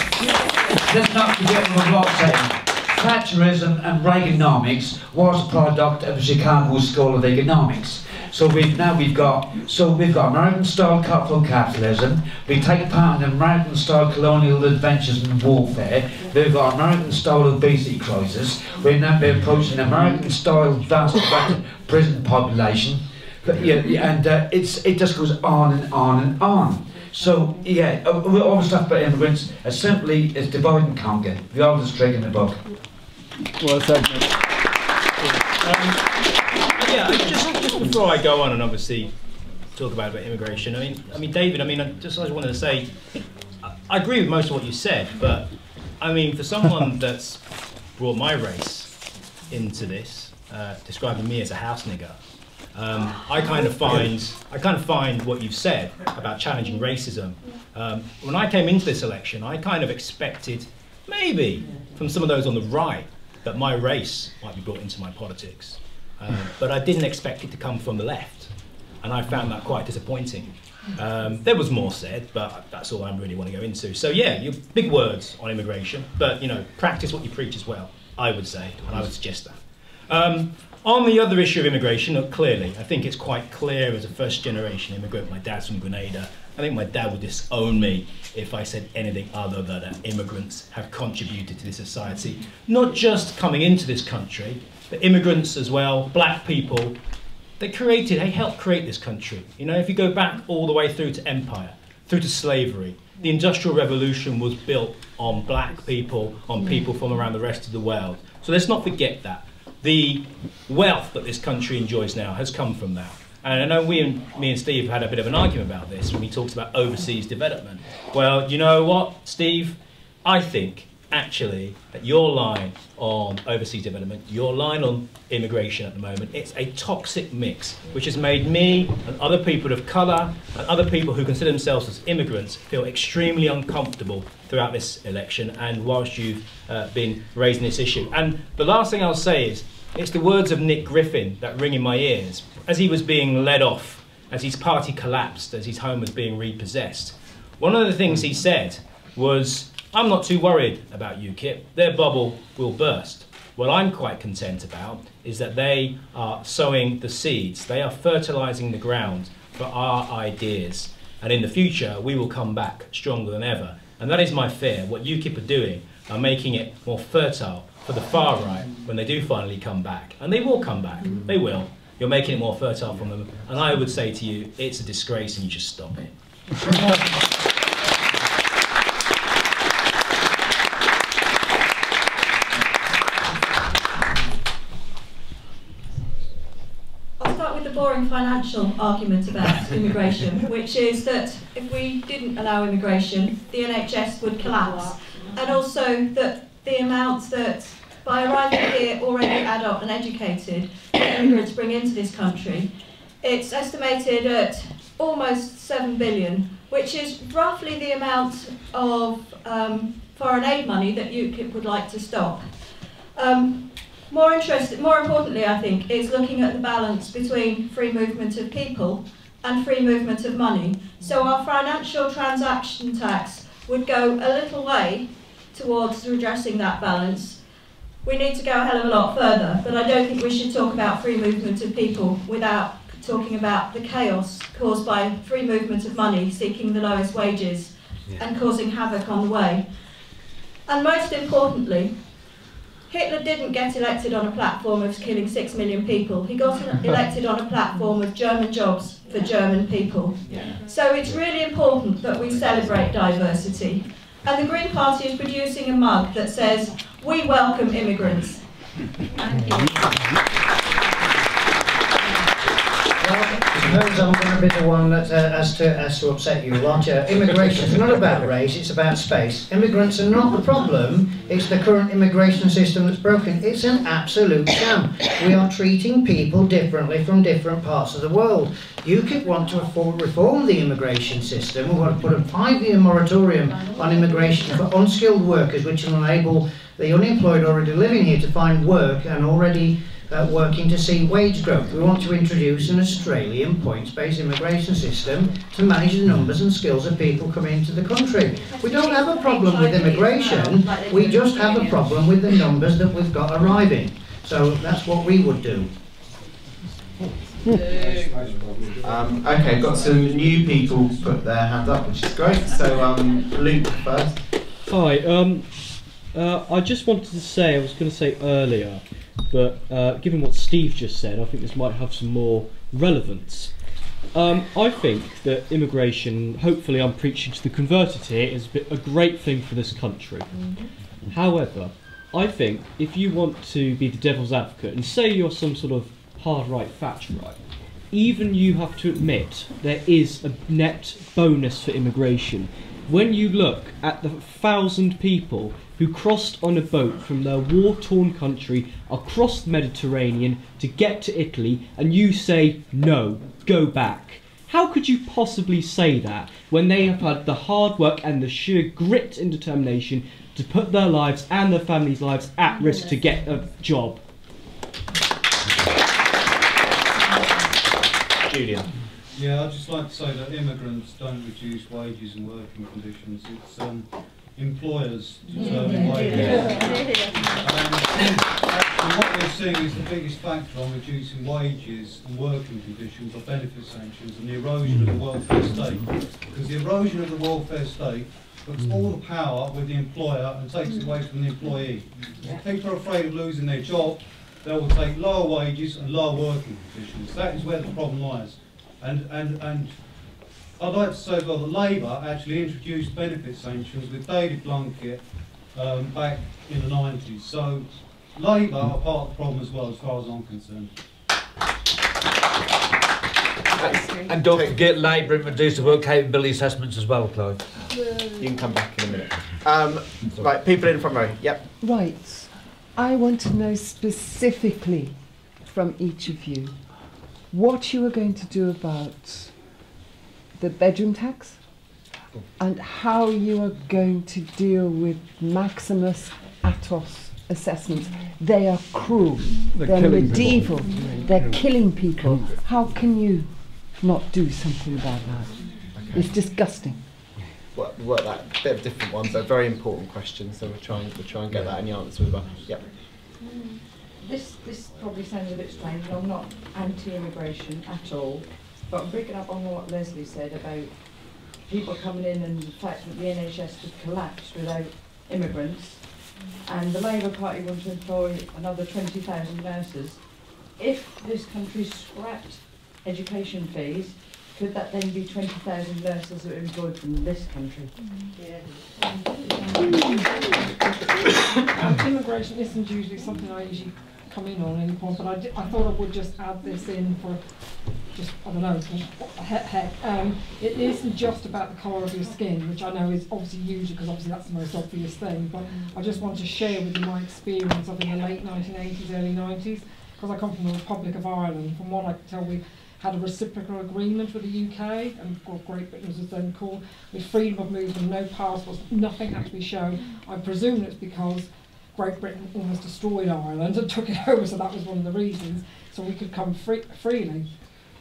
what I'm saying. Thatcherism and Reaganomics was a product of the Chicago School of Economics. So we've got American-style capital capitalism. We take part in American-style colonial adventures and warfare. We've got American-style obesity crisis. We're now approaching American-style vast prison population. But, yeah, and it just goes on and on and on. So yeah, all the stuff about immigrants is simply divide and conquer. The oldest trick in the book. Well said. Yeah, just before I go on and obviously talk about immigration, I mean, David, I just wanted to say, I agree with most of what you said, but I mean, for someone that's brought my race into this, describing me as a house nigger, I kind of find what you've said about challenging racism. When I came into this election, I kind of expected, maybe from some of those on the right, that my race might be brought into my politics. But I didn't expect it to come from the left, and I found that quite disappointing. There was more said, but that's all I really want to go into. So yeah, you big words on immigration, but you know, practice what you preach as well, I would say, and I would suggest that. On the other issue of immigration, clearly, I think it's quite clear as a first-generation immigrant, my dad's from Grenada, I think my dad would disown me if I said anything other than that immigrants have contributed to this society. Not just coming into this country, but immigrants as well, black people, they helped create this country. You know, if you go back all the way through to empire, through to slavery, the Industrial Revolution was built on black people, on people from around the rest of the world. So let's not forget that. The wealth that this country enjoys now has come from that. And I know me and Steve had a bit of an argument about this when he talks about overseas development. Well, you know what, Steve? I think actually that your line on overseas development, your line on immigration at the moment, it's a toxic mix which has made me and other people of colour and other people who consider themselves as immigrants feel extremely uncomfortable throughout this election and whilst you've been raising this issue. And the last thing I'll say is, it's the words of Nick Griffin that ring in my ears as he was being led off, as his party collapsed, as his home was being repossessed. One of the things he said was, I'm not too worried about UKIP, their bubble will burst. What I'm quite content about is that they are sowing the seeds, they are fertilising the ground for our ideas. And in the future, we will come back stronger than ever. And that is my fear. What UKIP are doing are making it more fertile for the far right when they do finally come back. And they will come back, they will. You're making it more fertile from them. And I would say to you, it's a disgrace and you just stop it. I'll start with the boring financial argument about immigration, which is that if we didn't allow immigration, the NHS would collapse. And also that the amount that, by arriving here already adult and educated, immigrants bring into this country, it's estimated at almost 7 billion, which is roughly the amount of foreign aid money that UKIP would like to stop. More importantly, I think, is looking at the balance between free movement of people and free movement of money. So our financial transaction tax would go a little way towards redressing that balance. We need to go a hell of a lot further, but I don't think we should talk about free movement of people without talking about the chaos caused by free movement of money seeking the lowest wages and causing havoc on the way. And most importantly, Hitler didn't get elected on a platform of killing 6 million people. He got elected on a platform of German jobs for German people. So it's really important that we celebrate diversity. And the Green Party is producing a mug that says, "We welcome immigrants." Thank you. Well, I suppose I'm going to be the one that has to upset you a lot. Immigration is not about race, it's about space. Immigrants are not the problem, it's the current immigration system that's broken. It's an absolute sham. We are treating people differently from different parts of the world. UKIP want to reform the immigration system. We want to put a 5-year moratorium on immigration for unskilled workers, which will enable the unemployed already living here to find work and already working to see wage growth. We want to introduce an Australian points-based immigration system to manage the numbers and skills of people coming into the country. We don't have a problem with immigration, we just have a problem with the numbers that we've got arriving. So that's what we would do. Okay, got some new people put their hand up, which is great. So Luke first. Hi, I just wanted to say, I was going to say earlier, but given what Steve just said, I think this might have some more relevance. I think that immigration, hopefully I'm preaching to the converted here, is a great thing for this country. However, I think if you want to be the devil's advocate and say you're some sort of hard right, Thatcherite, even you have to admit there is a net bonus for immigration. When you look at the 1,000 people who crossed on a boat from their war-torn country across the Mediterranean to get to Italy, and you say, no, go back. How could you possibly say that when they have had the hard work and the sheer grit and determination to put their lives and their families' lives at risk to get a job? Julian. Yeah, I'd just like to say that immigrants don't reduce wages and working conditions. It's employers determine wages. And what we're seeing is the biggest factor on reducing wages and working conditions are benefit sanctions and the erosion of the welfare state. Because the erosion of the welfare state puts all the power with the employer and takes it away from the employee. If people are afraid of losing their job, they will take lower wages and lower working conditions. That is where the problem lies. And I'd like to say, well, that Labour actually introduced benefit sanctions with David Blunkett back in the 90s. So Labour are part of the problem as well, as far as I'm concerned. And don't forget Labour introduced the work capability assessments as well, Clive. You can come back in a minute. Right, people in the front row. Yep. Right. I want to know specifically from each of you what you are going to do about the bedroom tax and how you are going to deal with Maximus Atos assessments. They are cruel, they're medieval, they're killing people. How can you not do something about that? Okay. It's disgusting. Well, that bit of a different one, but very important question. So we'll try and get that in the answer as well. Yep. This probably sounds a bit strange, and I'm not anti-immigration at all, but I'm picking up on what Leslie said about people coming in and the fact that the NHS could collapse without immigrants, and the Labour Party want to employ another 20,000 nurses. If this country scrapped education fees, could that then be 20,000 nurses that are employed from this country? Immigration isn't usually something I usually come in on anymore, but I thought I would just add this in for just, I don't know, what the heck. It isn't just about the colour of your skin, which I know is obviously usually, because obviously that's the most obvious thing, but I just want to share with you my experience of in the late 1980s, early 90s, because I come from the Republic of Ireland. From what I can tell, we had a reciprocal agreement with the UK, and Great Britain was then called, with freedom of movement, no passports, nothing had to be shown. I presume it's because Great Britain almost destroyed Ireland and took it over, so that was one of the reasons, so we could come freely.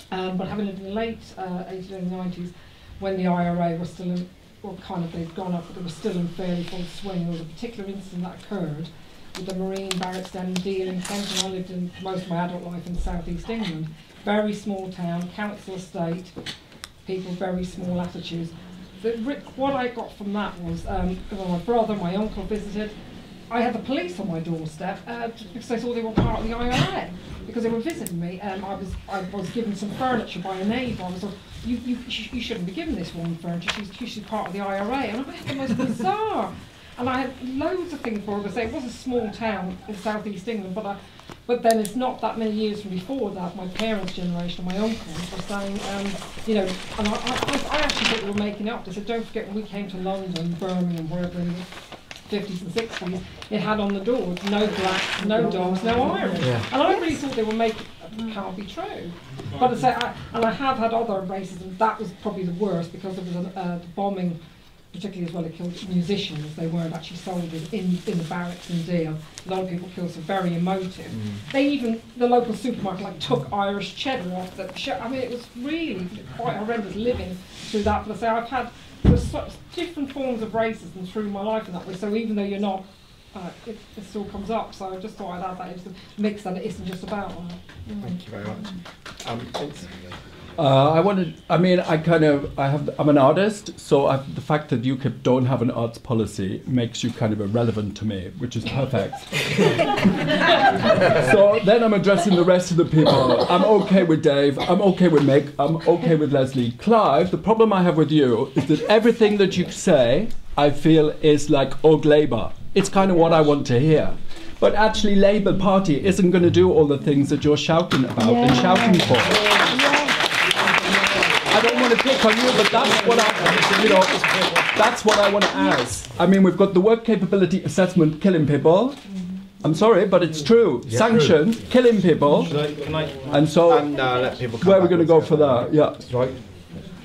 But having lived in the late 80s and 90s, when the IRA was still in, well, kind of, they'd gone up, but they were still in fairly full swing. There was a particular incident that occurred with the Marine barracks down in Deal in Kent, and I lived in most of my adult life in South East England. Very small town, council estate, people, very small attitudes. What I got from that was, my brother, my uncle visited, I had the police on my doorstep because they thought they were part of the IRA, because they were visiting me. I was given some furniture by a neighbour. I was like, you shouldn't be given this woman furniture, she's part of the IRA. And I had the most bizarre. And I had loads of things for her to say. It was a small town in South East England, but then it's not that many years from before that, my parents' generation, my uncles were saying, you know, and I actually thought they were making up. They said, don't forget, when we came to London, Birmingham, wherever in the 50s and 60s, it had on the doors, no blacks, no dogs, no Irish. Yeah. And I really thought they were making, it can't be true. But I say, I have had other racism. That was probably the worst, because there was a bombing, particularly as well, it killed musicians. They weren't actually soldiers in the barracks in Deal. A lot of people killed, so very emotive. They even, the local supermarket, like, took Irish cheddar off the shirt. I mean, it was really quite horrendous living through that. But I say, I've had such different forms of racism through my life in that way. So even though you're not, it still comes up. So I just thought I'd add that into the mix, and it isn't just about that. Thank you very much. I'm an artist, so the fact that UKIP don't have an arts policy makes you kind of irrelevant to me, which is perfect. So then I'm addressing the rest of the people. I'm okay with Dave, I'm okay with Mick, I'm okay with Leslie. Clive, the problem I have with you is that everything that you say, I feel is like old Labour. It's kind of what I want to hear. But actually Labour Party isn't going to do all the things that you're shouting about and shouting for. I don't want to pick on you, but that's what that's what I want to ask. I mean, we've got the work capability assessment killing people. I'm sorry, but it's true. Yeah, Sanctions, killing people. And so, let people come where are we going to go for that? Yeah. Right.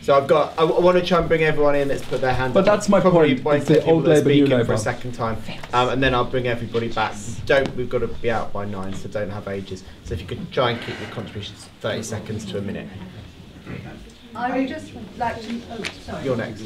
So I want to try and bring everyone in that's put their hand up. But that's my point. Wait It's the old Labour, new for Labour. a second time, and then I'll bring everybody back. We've got to be out by 9, so don't have ages. So if you could try and keep your contributions 30 seconds to a minute. I would just like to. Oh, sorry. You're next.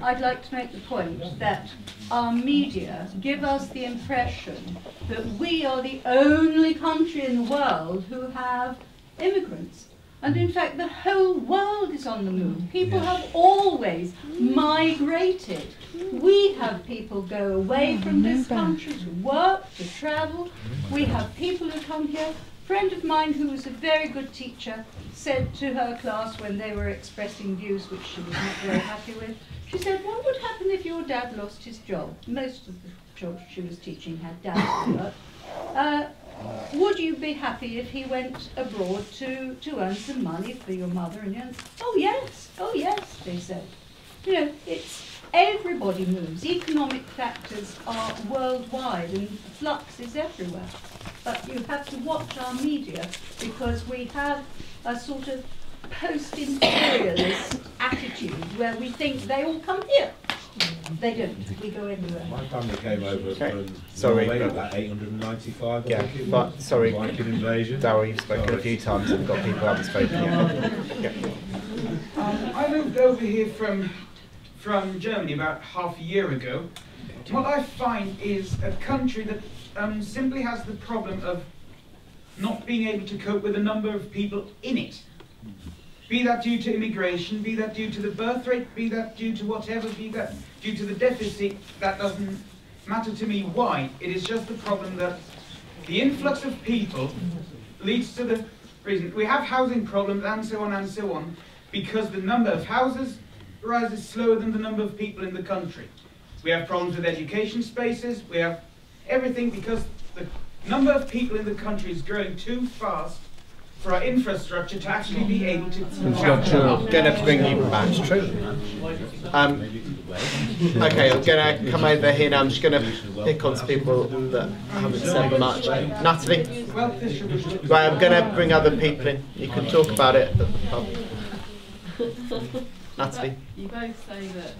I'd like to make the point that our media give us the impression that we are the only country in the world who have immigrants. And in fact, the whole world is on the move. People have always migrated. We have people go away from this country to work, to travel. We have people who come here friend of mine who was a very good teacher said to her class when they were expressing views which she was not very happy with, she said, what would happen if your dad lost his job? Most of the children she was teaching had dads work. Would you be happy if he went abroad to earn some money for your mother and yours? Oh yes, they said. You know, it's everybody moves. Economic factors are worldwide and flux is everywhere. But you have to watch our media because we have a sort of post-imperialist attitude where we think they all come here. They don't. We go everywhere. My family came over from Sorry, Norway about 895. Yeah, but sorry, Darryl, you've spoken a few times and got people who haven't spoken yet. Yeah. I moved over here from Germany about half a year ago. What I find is a country that simply has the problem of not being able to cope with the number of people in it. Be that due to immigration, be that due to the birth rate, be that due to whatever, be that due to the deficit, that doesn't matter to me why. It is just the problem that the influx of people leads to the reason. We have housing problems and so on, because the number of houses rises slower than the number of people in the country. We have problems with education spaces, we have everything because the number of people in the country is growing too fast for our infrastructure to actually be able to... I'm going to bring you back. It's true. Okay, I'm going to come over here now. I'm just going to pick on some people that haven't said much. Natalie? Right, I'm going to bring other people in. You can talk about it at the pub. Natalie? You both say that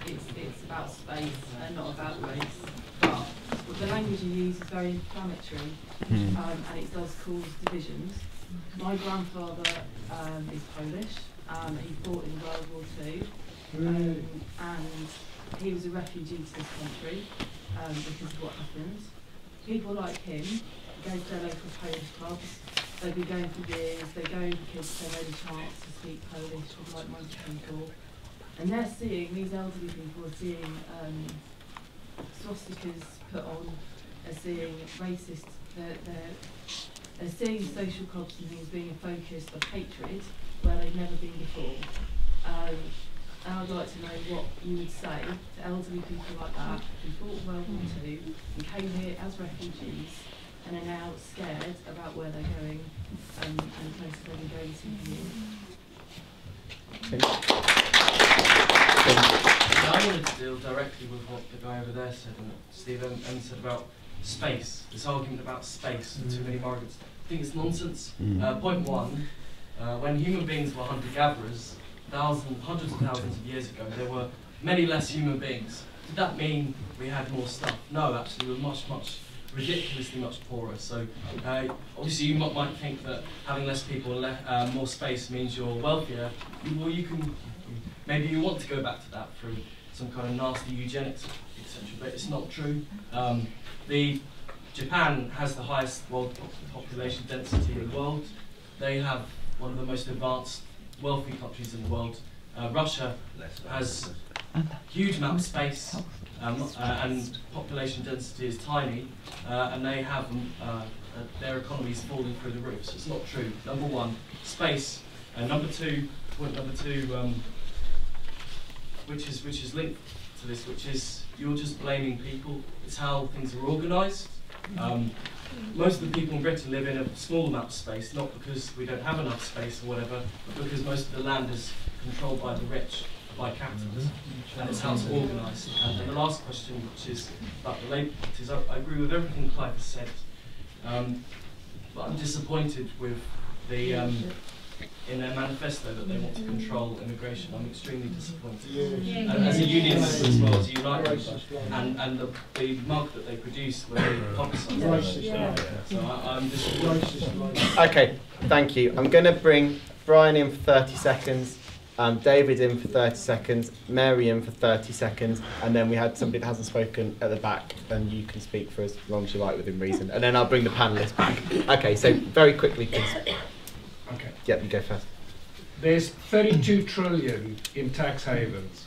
it's about space and not about race, but the language you use is very inflammatory and it does cause divisions. My grandfather is Polish. He fought in World War II, and he was a refugee to this country because of what happened. People like him go to their local Polish clubs. They've been going for years. They go because they've had a chance to speak Polish with like-minded people, and they're seeing, these elderly people are seeing swastikas put on. They're seeing racist. They're seeing social clubs and things being a focus of hatred where they've never been before. And I'd like to know what you would say to elderly people like that who fought World War II and came here as refugees and are now scared about where they're going and places they've been going to. I wanted to deal directly with what the guy over there said, and Stephen said about space, this argument about space and too many migrants. I think it's nonsense. Point one, when human beings were hunter-gatherers, hundreds of thousands of years ago, there were many less human beings. Did that mean we had more stuff? No, actually, we were much, ridiculously much poorer. So obviously you might think that having less people, more space means you're wealthier. Well, maybe you want to go back to that through some kind of nasty eugenics, etc. But it's not true. Japan has the highest population density in the world. They have one of the most advanced, wealthy countries in the world. Russia has huge amount of space and population density is tiny, and they have their economy is falling through the roof. So it's not true. Number one, space, and point number two, which is linked to this, which is you're just blaming people. It's how things are organised. Most of the people in Britain live in a small amount of space, not because we don't have enough space or whatever, but because most of the land is controlled by the rich, by capitalism, and it's how it's organised. And the last question, which is about the Labour Party, I agree with everything Clive has said, but I'm disappointed with the in their manifesto that they want to control immigration. I'm extremely disappointed. And as a unionist as well as a United and the mug that they produce where they publicise it. So I'm disappointed. Okay, thank you. I'm going to bring Brian in for 30 seconds, David in for 30 seconds, Mary in for 30 seconds, and then we had somebody that hasn't spoken at the back, and you can speak for as long as you like within reason, and then I'll bring the panellists back. Okay, so very quickly, please. Okay. Yep, you go first. There's 32 trillion in tax havens.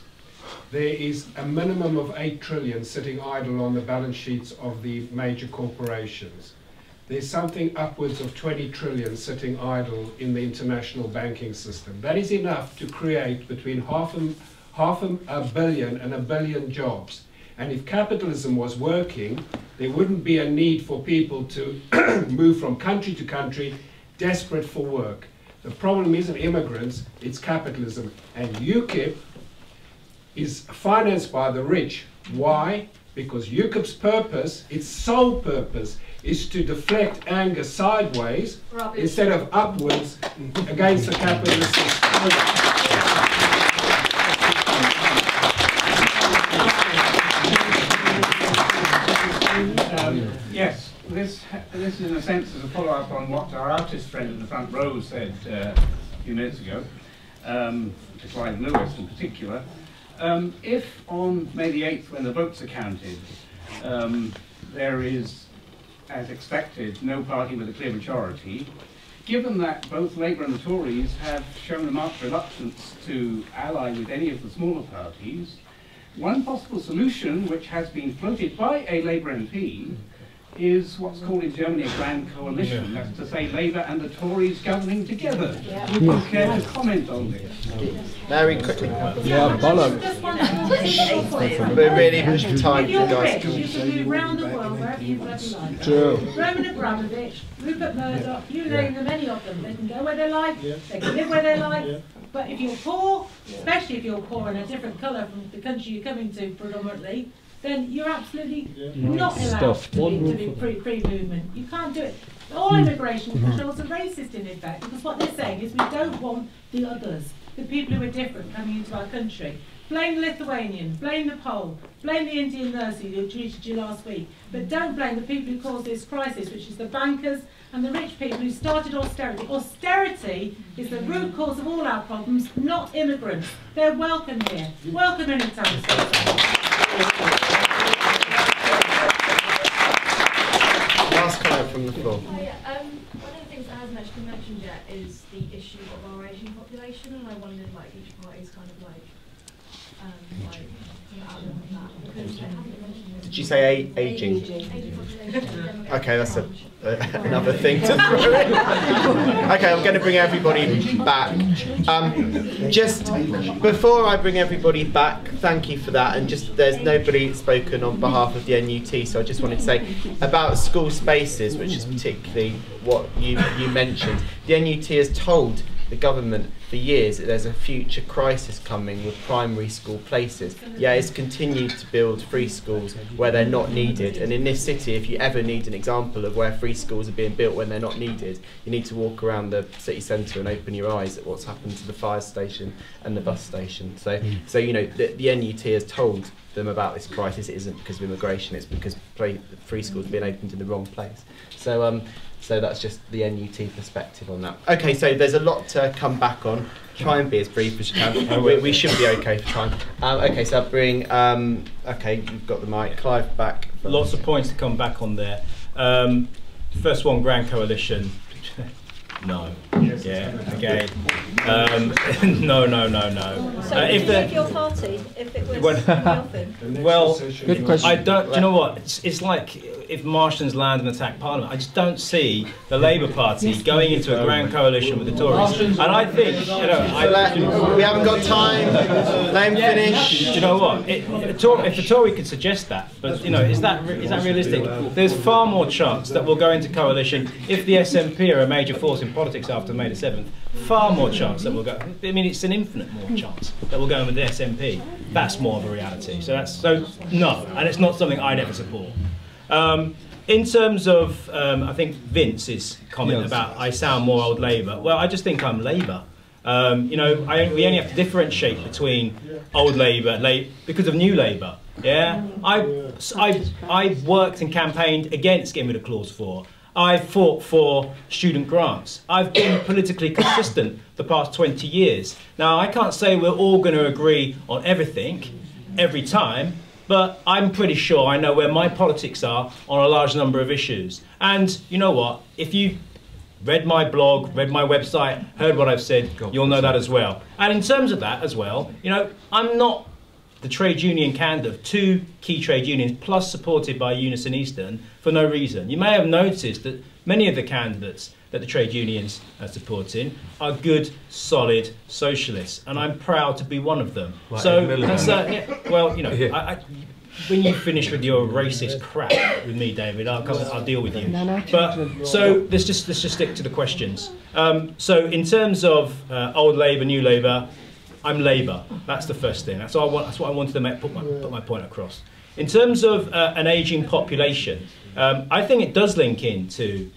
There is a minimum of 8 trillion sitting idle on the balance sheets of the major corporations. there's something upwards of 20 trillion sitting idle in the international banking system. That is enough to create between half a billion and a billion jobs. And if capitalism was working, there wouldn't be a need for people to move from country to country, desperate for work. The problem isn't immigrants, it's capitalism. And UKIP is financed by the rich. Why? Because UKIP's purpose, its sole purpose, is to deflect anger sideways instead of upwards against the capitalist system. Yes, this in a sense is a follow-up on what our artist friend in the front row said a few minutes ago, to Clive Lewis in particular. If on May the 8th, when the votes are counted, there is, as expected, no party with a clear majority, given that both Labour and the Tories have shown a marked reluctance to ally with any of the smaller parties, one possible solution, which has been floated by a Labour MP, is what's called in Germany a grand coalition. That's to say Labour and the Tories governing together. Would you care to comment on this? Very quickly. Yeah, bollocks. We're really pushing time, if you're guys. rich, you can move round the world wherever you bloody like. True. Roman Abramovich, Rupert Murdoch, you name them, any of them. They can go where they like, they can live where they like. But if you're poor, especially if you're poor and a different colour from the country you're coming to predominantly, then you're absolutely not allowed to be free-movement. You can't do it. All immigration controls are racist in effect, because what they're saying is we don't want the others, the people who are different coming into our country. Blame the Lithuanian, blame the Pole, blame the Indian nurse who treated you last week, but don't blame the people who caused this crisis, which is the bankers and the rich people who started austerity. Austerity is the root cause of all our problems, not immigrants. They're welcome here. Welcome anytime. Last comment from the floor. One of the things that hasn't actually been mentioned yet is the issue of our Asian population, and I wondered, like, each party's kind of like outlook on that, because they haven't mentioned this. Did you say ageing? Asian population. Okay, that's another thing to throw in. Okay, I'm going to bring everybody back. Just before I bring everybody back, thank you for that. And just there's nobody spoken on behalf of the NUT, so I just wanted to say about school spaces, which is particularly what you mentioned. The NUT has told the government for years that there's a future crisis coming with primary school places. Yeah, it's continued to build free schools where they're not needed. And in this city, if you ever need an example of where free schools are being built when they're not needed, you need to walk around the city centre and open your eyes at what's happened to the fire station and the bus station. So you know, the NUT has told them about this crisis. It isn't because of immigration, it's because free schools are being opened in the wrong place. So that's just the NUT perspective on that. Okay, so there's a lot to come back on. Try and be as brief as you can. We should be okay for time. Okay, so I'll bring, okay, you've got the mic. Clive back. Lots of points to come back on there. First one, Grand Coalition. No. Yes, yeah, again. No. So would you leave your party if it was in the offing? Well, good question. I don't. Do you know what? It's like if Martians land and attack Parliament. I just don't see the Labour Party going into a grand coalition with the Tories. And I think, you know, we haven't got time. Let him finish. Do you know what? If the Tory could suggest that, but you know, is that realistic? There's far more chance that we'll go into coalition if the SNP are a major force in politics after May the 7th. Far more chance that we'll go. I mean, it's an infinite more chance that we'll go in with the SNP. That's more of a reality. So no, and it's not something I'd ever support. In terms of, I think Vince's comment about I sound more old Labour. Well, I just think I'm Labour. You know, we only have to differentiate between old Labour because of new Labour. Yeah, I worked and campaigned against getting rid of Clause 4. I fought for student grants. I've been politically consistent the past 20 years. Now, I can't say we're all going to agree on everything every time, but I'm pretty sure I know where my politics are on a large number of issues. And you know what? If you read my blog, read my website, heard what I've said, you'll know that as well. And in terms of that as well, you know, I'm not the trade union candidate of 2 key trade unions, plus supported by Unison Eastern, for no reason. You may have noticed that many of the candidates that the trade unions are supporting are good, solid socialists, and I'm proud to be one of them. Like so, well, you know, when you finish with your racist crap with me, David, I'll deal with you. But so let's just stick to the questions. So in terms of old Labour, new Labour, I'm Labour. That's the first thing. That's what I wanted to put my point across. In terms of an ageing population, I think it does link into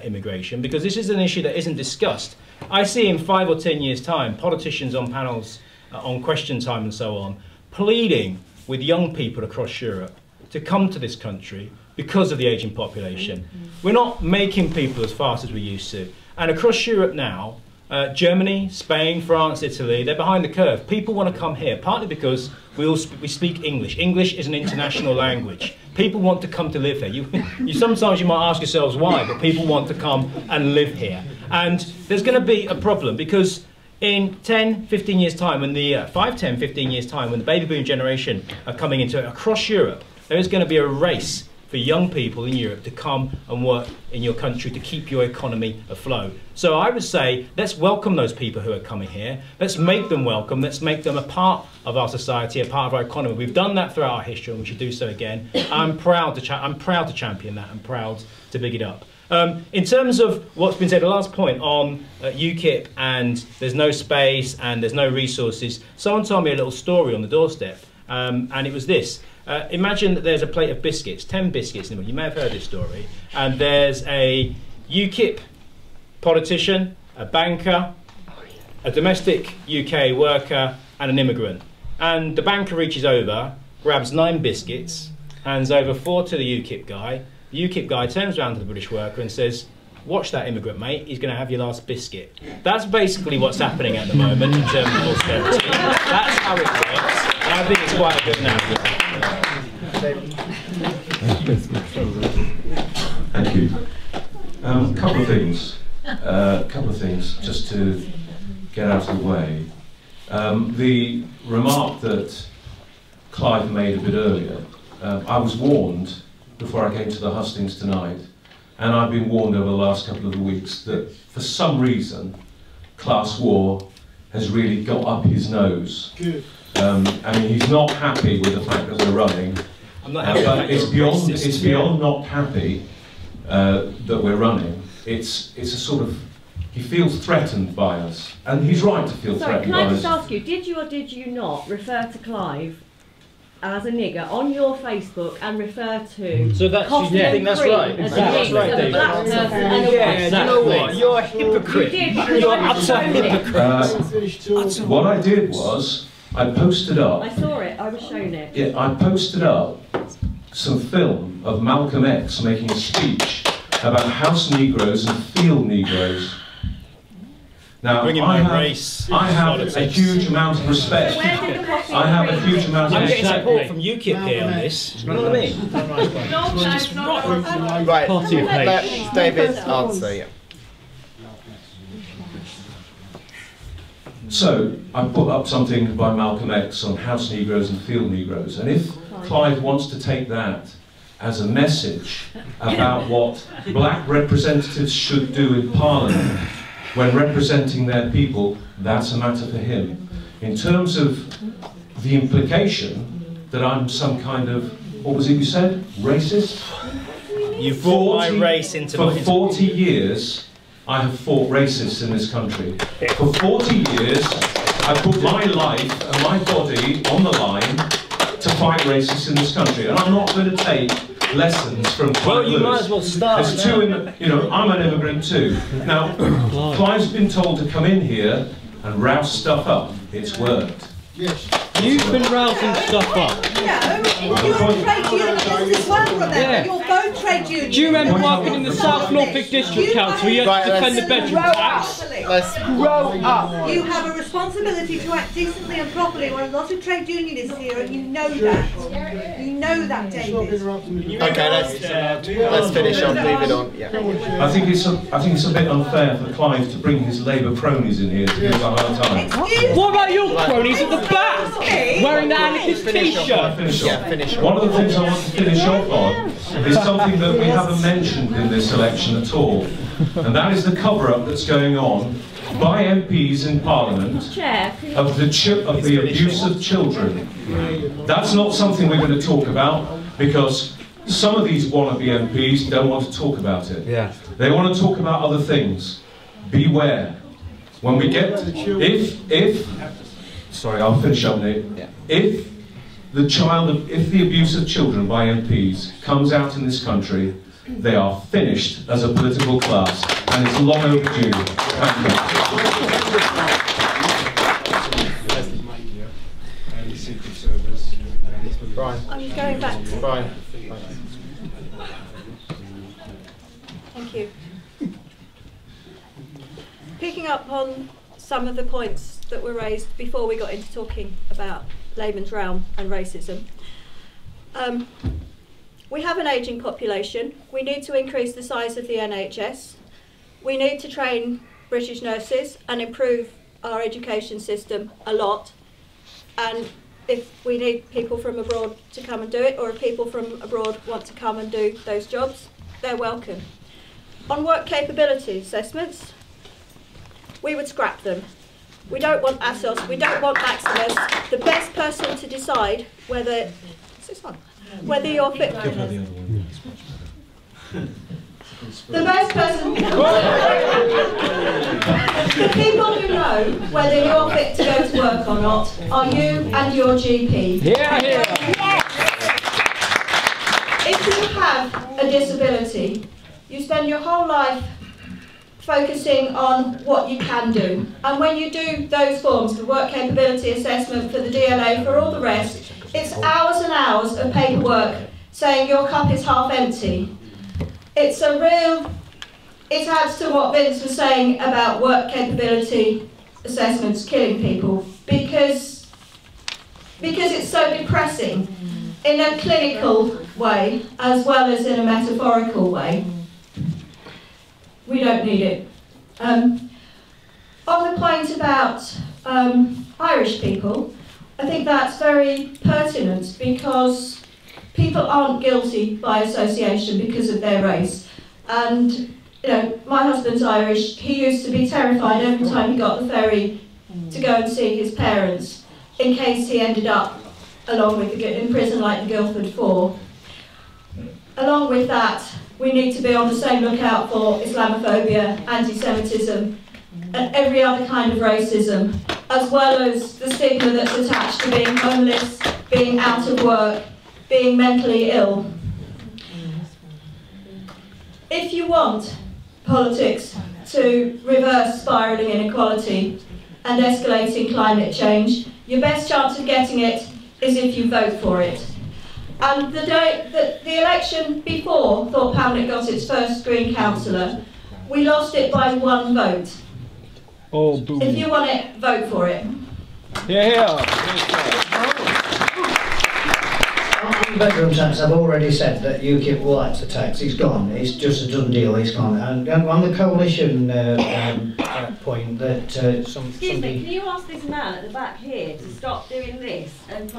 immigration, because this is an issue that isn't discussed. I see in 5 or 10 years' time politicians on panels on Question Time and so on pleading with young people across Europe to come to this country because of the ageing population. We're not making people as fast as we used to. And across Europe now, Germany, Spain, France, Italy, they're behind the curve. People want to come here, partly because we speak English. English is an international language. People want to come to live here. Sometimes you might ask yourselves why, but people want to come and live here. And there's going to be a problem, because in 10, 15 years' time, when the 5, 10, 15 years' time, when the baby boom generation are coming into it across Europe, there is going to be a race for young people in Europe to come and work in your country to keep your economy afloat. So I would say, let's welcome those people who are coming here. Let's make them welcome. Let's make them a part of our society, a part of our economy. We've done that throughout our history, and we should do so again. I'm proud to champion that. I'm proud to big it up. In terms of what's been said, the last point on UKIP and there's no space and there's no resources, someone told me a little story on the doorstep, and it was this. Imagine that there's a plate of biscuits, 10 biscuits in the middle. You may have heard this story. And there's a UKIP politician, a banker, a domestic UK worker, and an immigrant. And the banker reaches over, grabs 9 biscuits, hands over 4 to the UKIP guy. The UKIP guy turns around to the British worker and says, "Watch that immigrant, mate. He's going to have your last biscuit." That's basically what's happening at the moment in terms of austerity. That's how it works. And I think it's quite a good narrative. Thank you. A couple of things, just to get out of the way. The remark that Clive made a bit earlier, I was warned before I came to the hustings tonight, and I've been warned over the last couple of weeks that for some reason class war has really got up his nose. Good. I mean, he's not happy with the fact that we're running. I'm not happy. It's beyond not happy that we're running. It's a sort of, he feels threatened by us, and he's right to feel threatened by us. Can I just ask you, did you or did you not refer to Clive as a nigger on your Facebook and refer to so that's, coffee yeah, I and think that's cream right. as That's a right, mix, David. a black person and a Yeah, white you know what? You're a hypocrite. You did. You're utter hypocrite. What I did was, I posted up. I saw it. I was shown it. Yeah, I posted up some film of Malcolm X making a speech about house Negroes and field Negroes. Now, I have a huge amount of respect. I have a huge amount of I'm respect. getting support from UKIP here on this. You know what I mean? Right, let David answer, yeah. So, I put up something by Malcolm X on house Negroes and field Negroes, and if Clive wants to take that as a message about what black representatives should do in Parliament when representing their people, that's a matter for him. In terms of the implication that I'm some kind of, what was it you said, racist? You brought my race into For 40 years, I have fought racists in this country. For 40 years, I put my life and my body on the line to fight racists in this country. And I'm not going to take lessons from Clive Well, you Lewis. might as well start. There's two you know, I'm an immigrant too. Now, Clive's been told to come in here and rouse stuff up. It's worked. Yes. You've been rousing stuff up. You're trade unionists as well, remember? Yeah. You're both trade unionists. Do you remember working in the South Norfolk District Council? You had to defend the bedroom tax. Let's grow up. You have a responsibility to act decently and properly when a lot of trade unionists here, and you know that. You know that, David. Okay, let's finish on. Move it on. Yeah. I think it's a bit unfair for Clive to bring his Labour cronies in here to give us a hard time. What about your cronies at the back, wearing the anarchist t-shirt? Finish. One of the things I want to finish off on is something that we haven't mentioned in this election at all, and that is the cover-up that's going on by MPs in Parliament of the abuse of children. That's not something we're going to talk about because some of these wannabe MPs don't want to talk about it. Yeah. They want to talk about other things. Beware. When we get sorry, I'll finish up, Nate. Yeah. If the abuse of children by MPs comes out in this country, they are finished as a political class, and it's long overdue. Thank you. Brian. I'm going back to Brian. Thank you. Picking up on some of the points that were raised before we got into talking about layman's realm and racism. We have an ageing population. We need to increase the size of the NHS. We need to train British nurses and improve our education system a lot. And if we need people from abroad to come and do it, or if people from abroad want to come and do those jobs, they're welcome. On work capability assessments, we would scrap them. We don't want ASOS, we don't want Maximus. The best person to decide whether you're fit. The best person. The people who know whether you're fit to go to work or not are you and your GP. If you have a disability, you spend your whole life focusing on what you can do. And when you do those forms, the work capability assessment for the DLA, for all the rest, it's hours and hours of paperwork saying your cup is half empty. It adds to what Vince was saying about work capability assessments killing people, because it's so depressing in a clinical way as well as in a metaphorical way. We don't need it. On the point about Irish people, I think that's very pertinent because people aren't guilty by association because of their race. And, you know, my husband's Irish. He used to be terrified every time he got the ferry to go and see his parents in case he ended up in prison like the Guildford Four. Along with that, we need to be on the same lookout for Islamophobia, anti-Semitism, and every other kind of racism, as well as the stigma that's attached to being homeless, being out of work, being mentally ill. If you want politics to reverse spiralling inequality and escalating climate change, your best chance of getting it is if you vote for it. And the election before Thorpe Hamlet got its first Green councillor, we lost it by 1 vote. Oh, boo. If you want it, vote for it. On bedroom tax, I've already said that UKIP will act a tax. He's gone. It's just a done deal. He's gone. And on the coalition point that Excuse me, can you ask this man at the back here to stop doing this and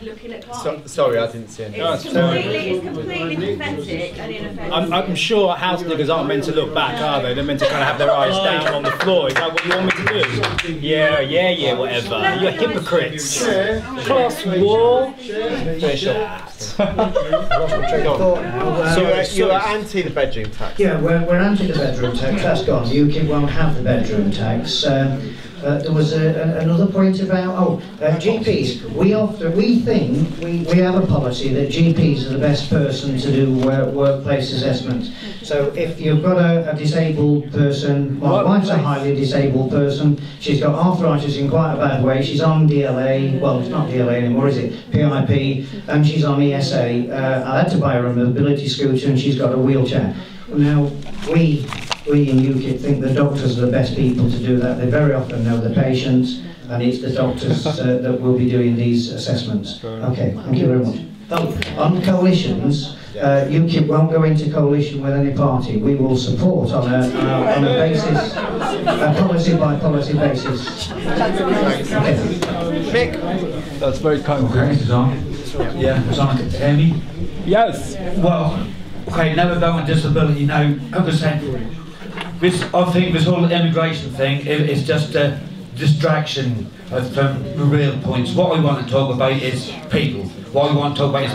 looking at clients? Sorry, I didn't see anything. It's completely pathetic and inoffensive. I'm sure house niggers aren't meant to look back, are they? They're meant to kind of have their eyes down on the floor. Is that what you want me to do? Yeah, whatever. You're hypocrites. Class war. You are anti the bedroom tax. Yeah, we're anti the bedroom tax. That's gone. UKIP won't have the bedroom tax. There was another point about GPs. We think we have a policy that GPs are the best person to do workplace assessments. So if you've got a disabled person, my wife's a highly disabled person. She's got arthritis in quite a bad way. She's on DLA. Well, it's not DLA anymore, is it? PIP, and she's on ESA. I had to buy her a mobility scooter, and she's got a wheelchair. Now we in UKIP think the doctors are the best people to do that. They very often know the patients, and it's the doctors that will be doing these assessments. Okay, thank you very much. On coalitions, UKIP won't go into coalition with any party. We will support on a basis, a policy by policy basis. Mick, that's very kind. Okay, this is on. Yeah, it's on. Hear me? Yes. Well, okay, now about disability. Now, this, I think this whole immigration thing is just a distraction from the real points. What we want to talk about is people. What we want to talk about is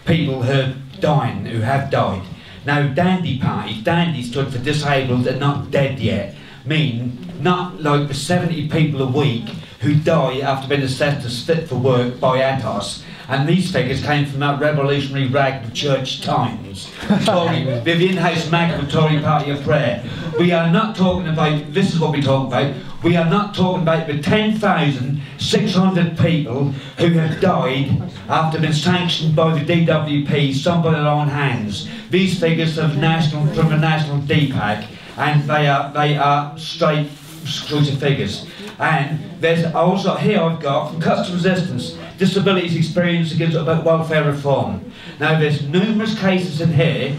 people who are dying, who have died. Now, Dandy Party, Dandy stood for disabled and not dead yet, mean not like the 70 people a week who die after being assessed as fit for work by ATOS. And these figures came from that revolutionary rag of church times, Tory, with the in-house mag of the Tory Party of Prayer. We are not talking about, this is what we're talking about, we are not talking about the 10,600 people who have died after being sanctioned by the DWP, some by their own hands. These figures are from the National DPAC, and they are straight exclusive figures. And there's also, here I've got, from Cuts to Resistance, Disabilities Experience Against about Welfare Reform. Now there's numerous cases in here,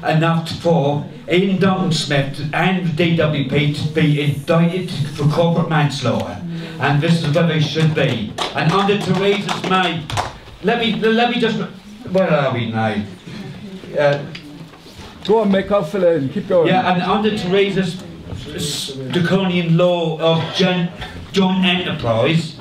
enough for Ian Duncan Smith and the DWP to be indicted for corporate manslaughter. And this is where they should be. And under Theresa's May, let me just, where are we now? Go on, Mick, I'll fill in, keep going. Yeah, and under Theresa's draconian law of joint enterprise,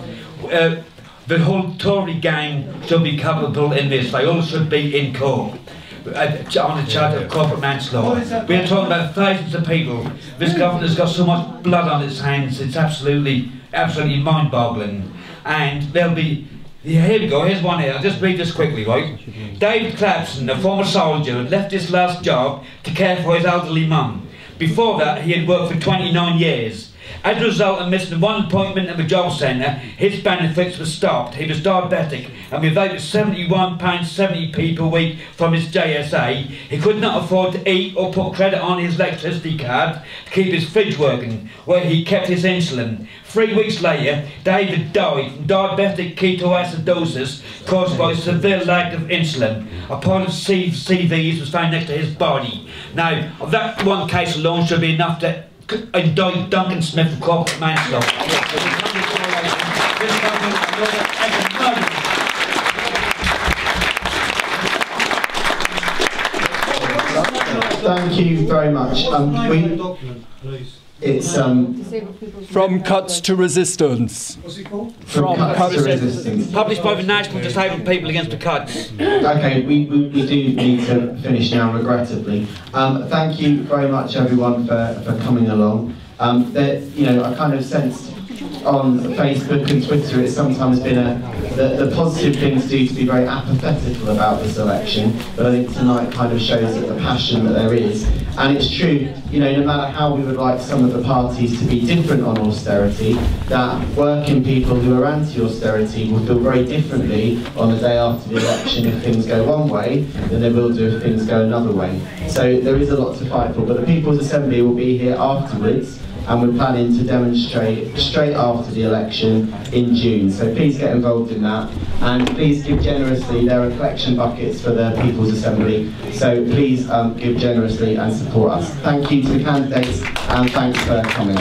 the whole Tory gang should be culpable in this. They all should be in court on the charge of corporate manslaughter. We are talking about thousands of people. This government has got so much blood on its hands, it's absolutely mind-boggling. And there'll be, here we go, here's one here, I'll just read this quickly, right? David Clapson, a former soldier, had left his last job to care for his elderly mum. Before that, he had worked for 29 years. As a result of missing one appointment at the job centre, his benefits were stopped. He was diabetic, and without £71.70 per week from his JSA, he could not afford to eat or put credit on his electricity card to keep his fridge working, where he kept his insulin. 3 weeks later, David died from diabetic ketoacidosis caused by severe lack of insulin. A pile of CVs was found next to his body. Now, that one case alone should be enough to indict Duncan Smith for corporate manslaughter. Thank you very much. It's From Cuts to Resistance. What's it called? From Cuts to Resistance. Published by the National Disabled People Against the Cuts. Okay, we do need to finish now, regrettably. Thank you very much, everyone, for coming along. You know, I kind of sensed on Facebook and Twitter it's sometimes been the positive things do to be very apathetical about this election, but I think tonight kind of shows that the passion that there is. And it's true, you know, no matter how we would like some of the parties to be different on austerity, that working people who are anti-austerity will feel very differently on the day after the election if things go one way than they will do if things go another way. So there is a lot to fight for, but the People's Assembly will be here afterwards, and we're planning to demonstrate straight after the election in June. So please get involved in that, and please give generously. There are collection buckets for the People's Assembly, so please give generously and support us. Thank you to the candidates, and thanks for coming.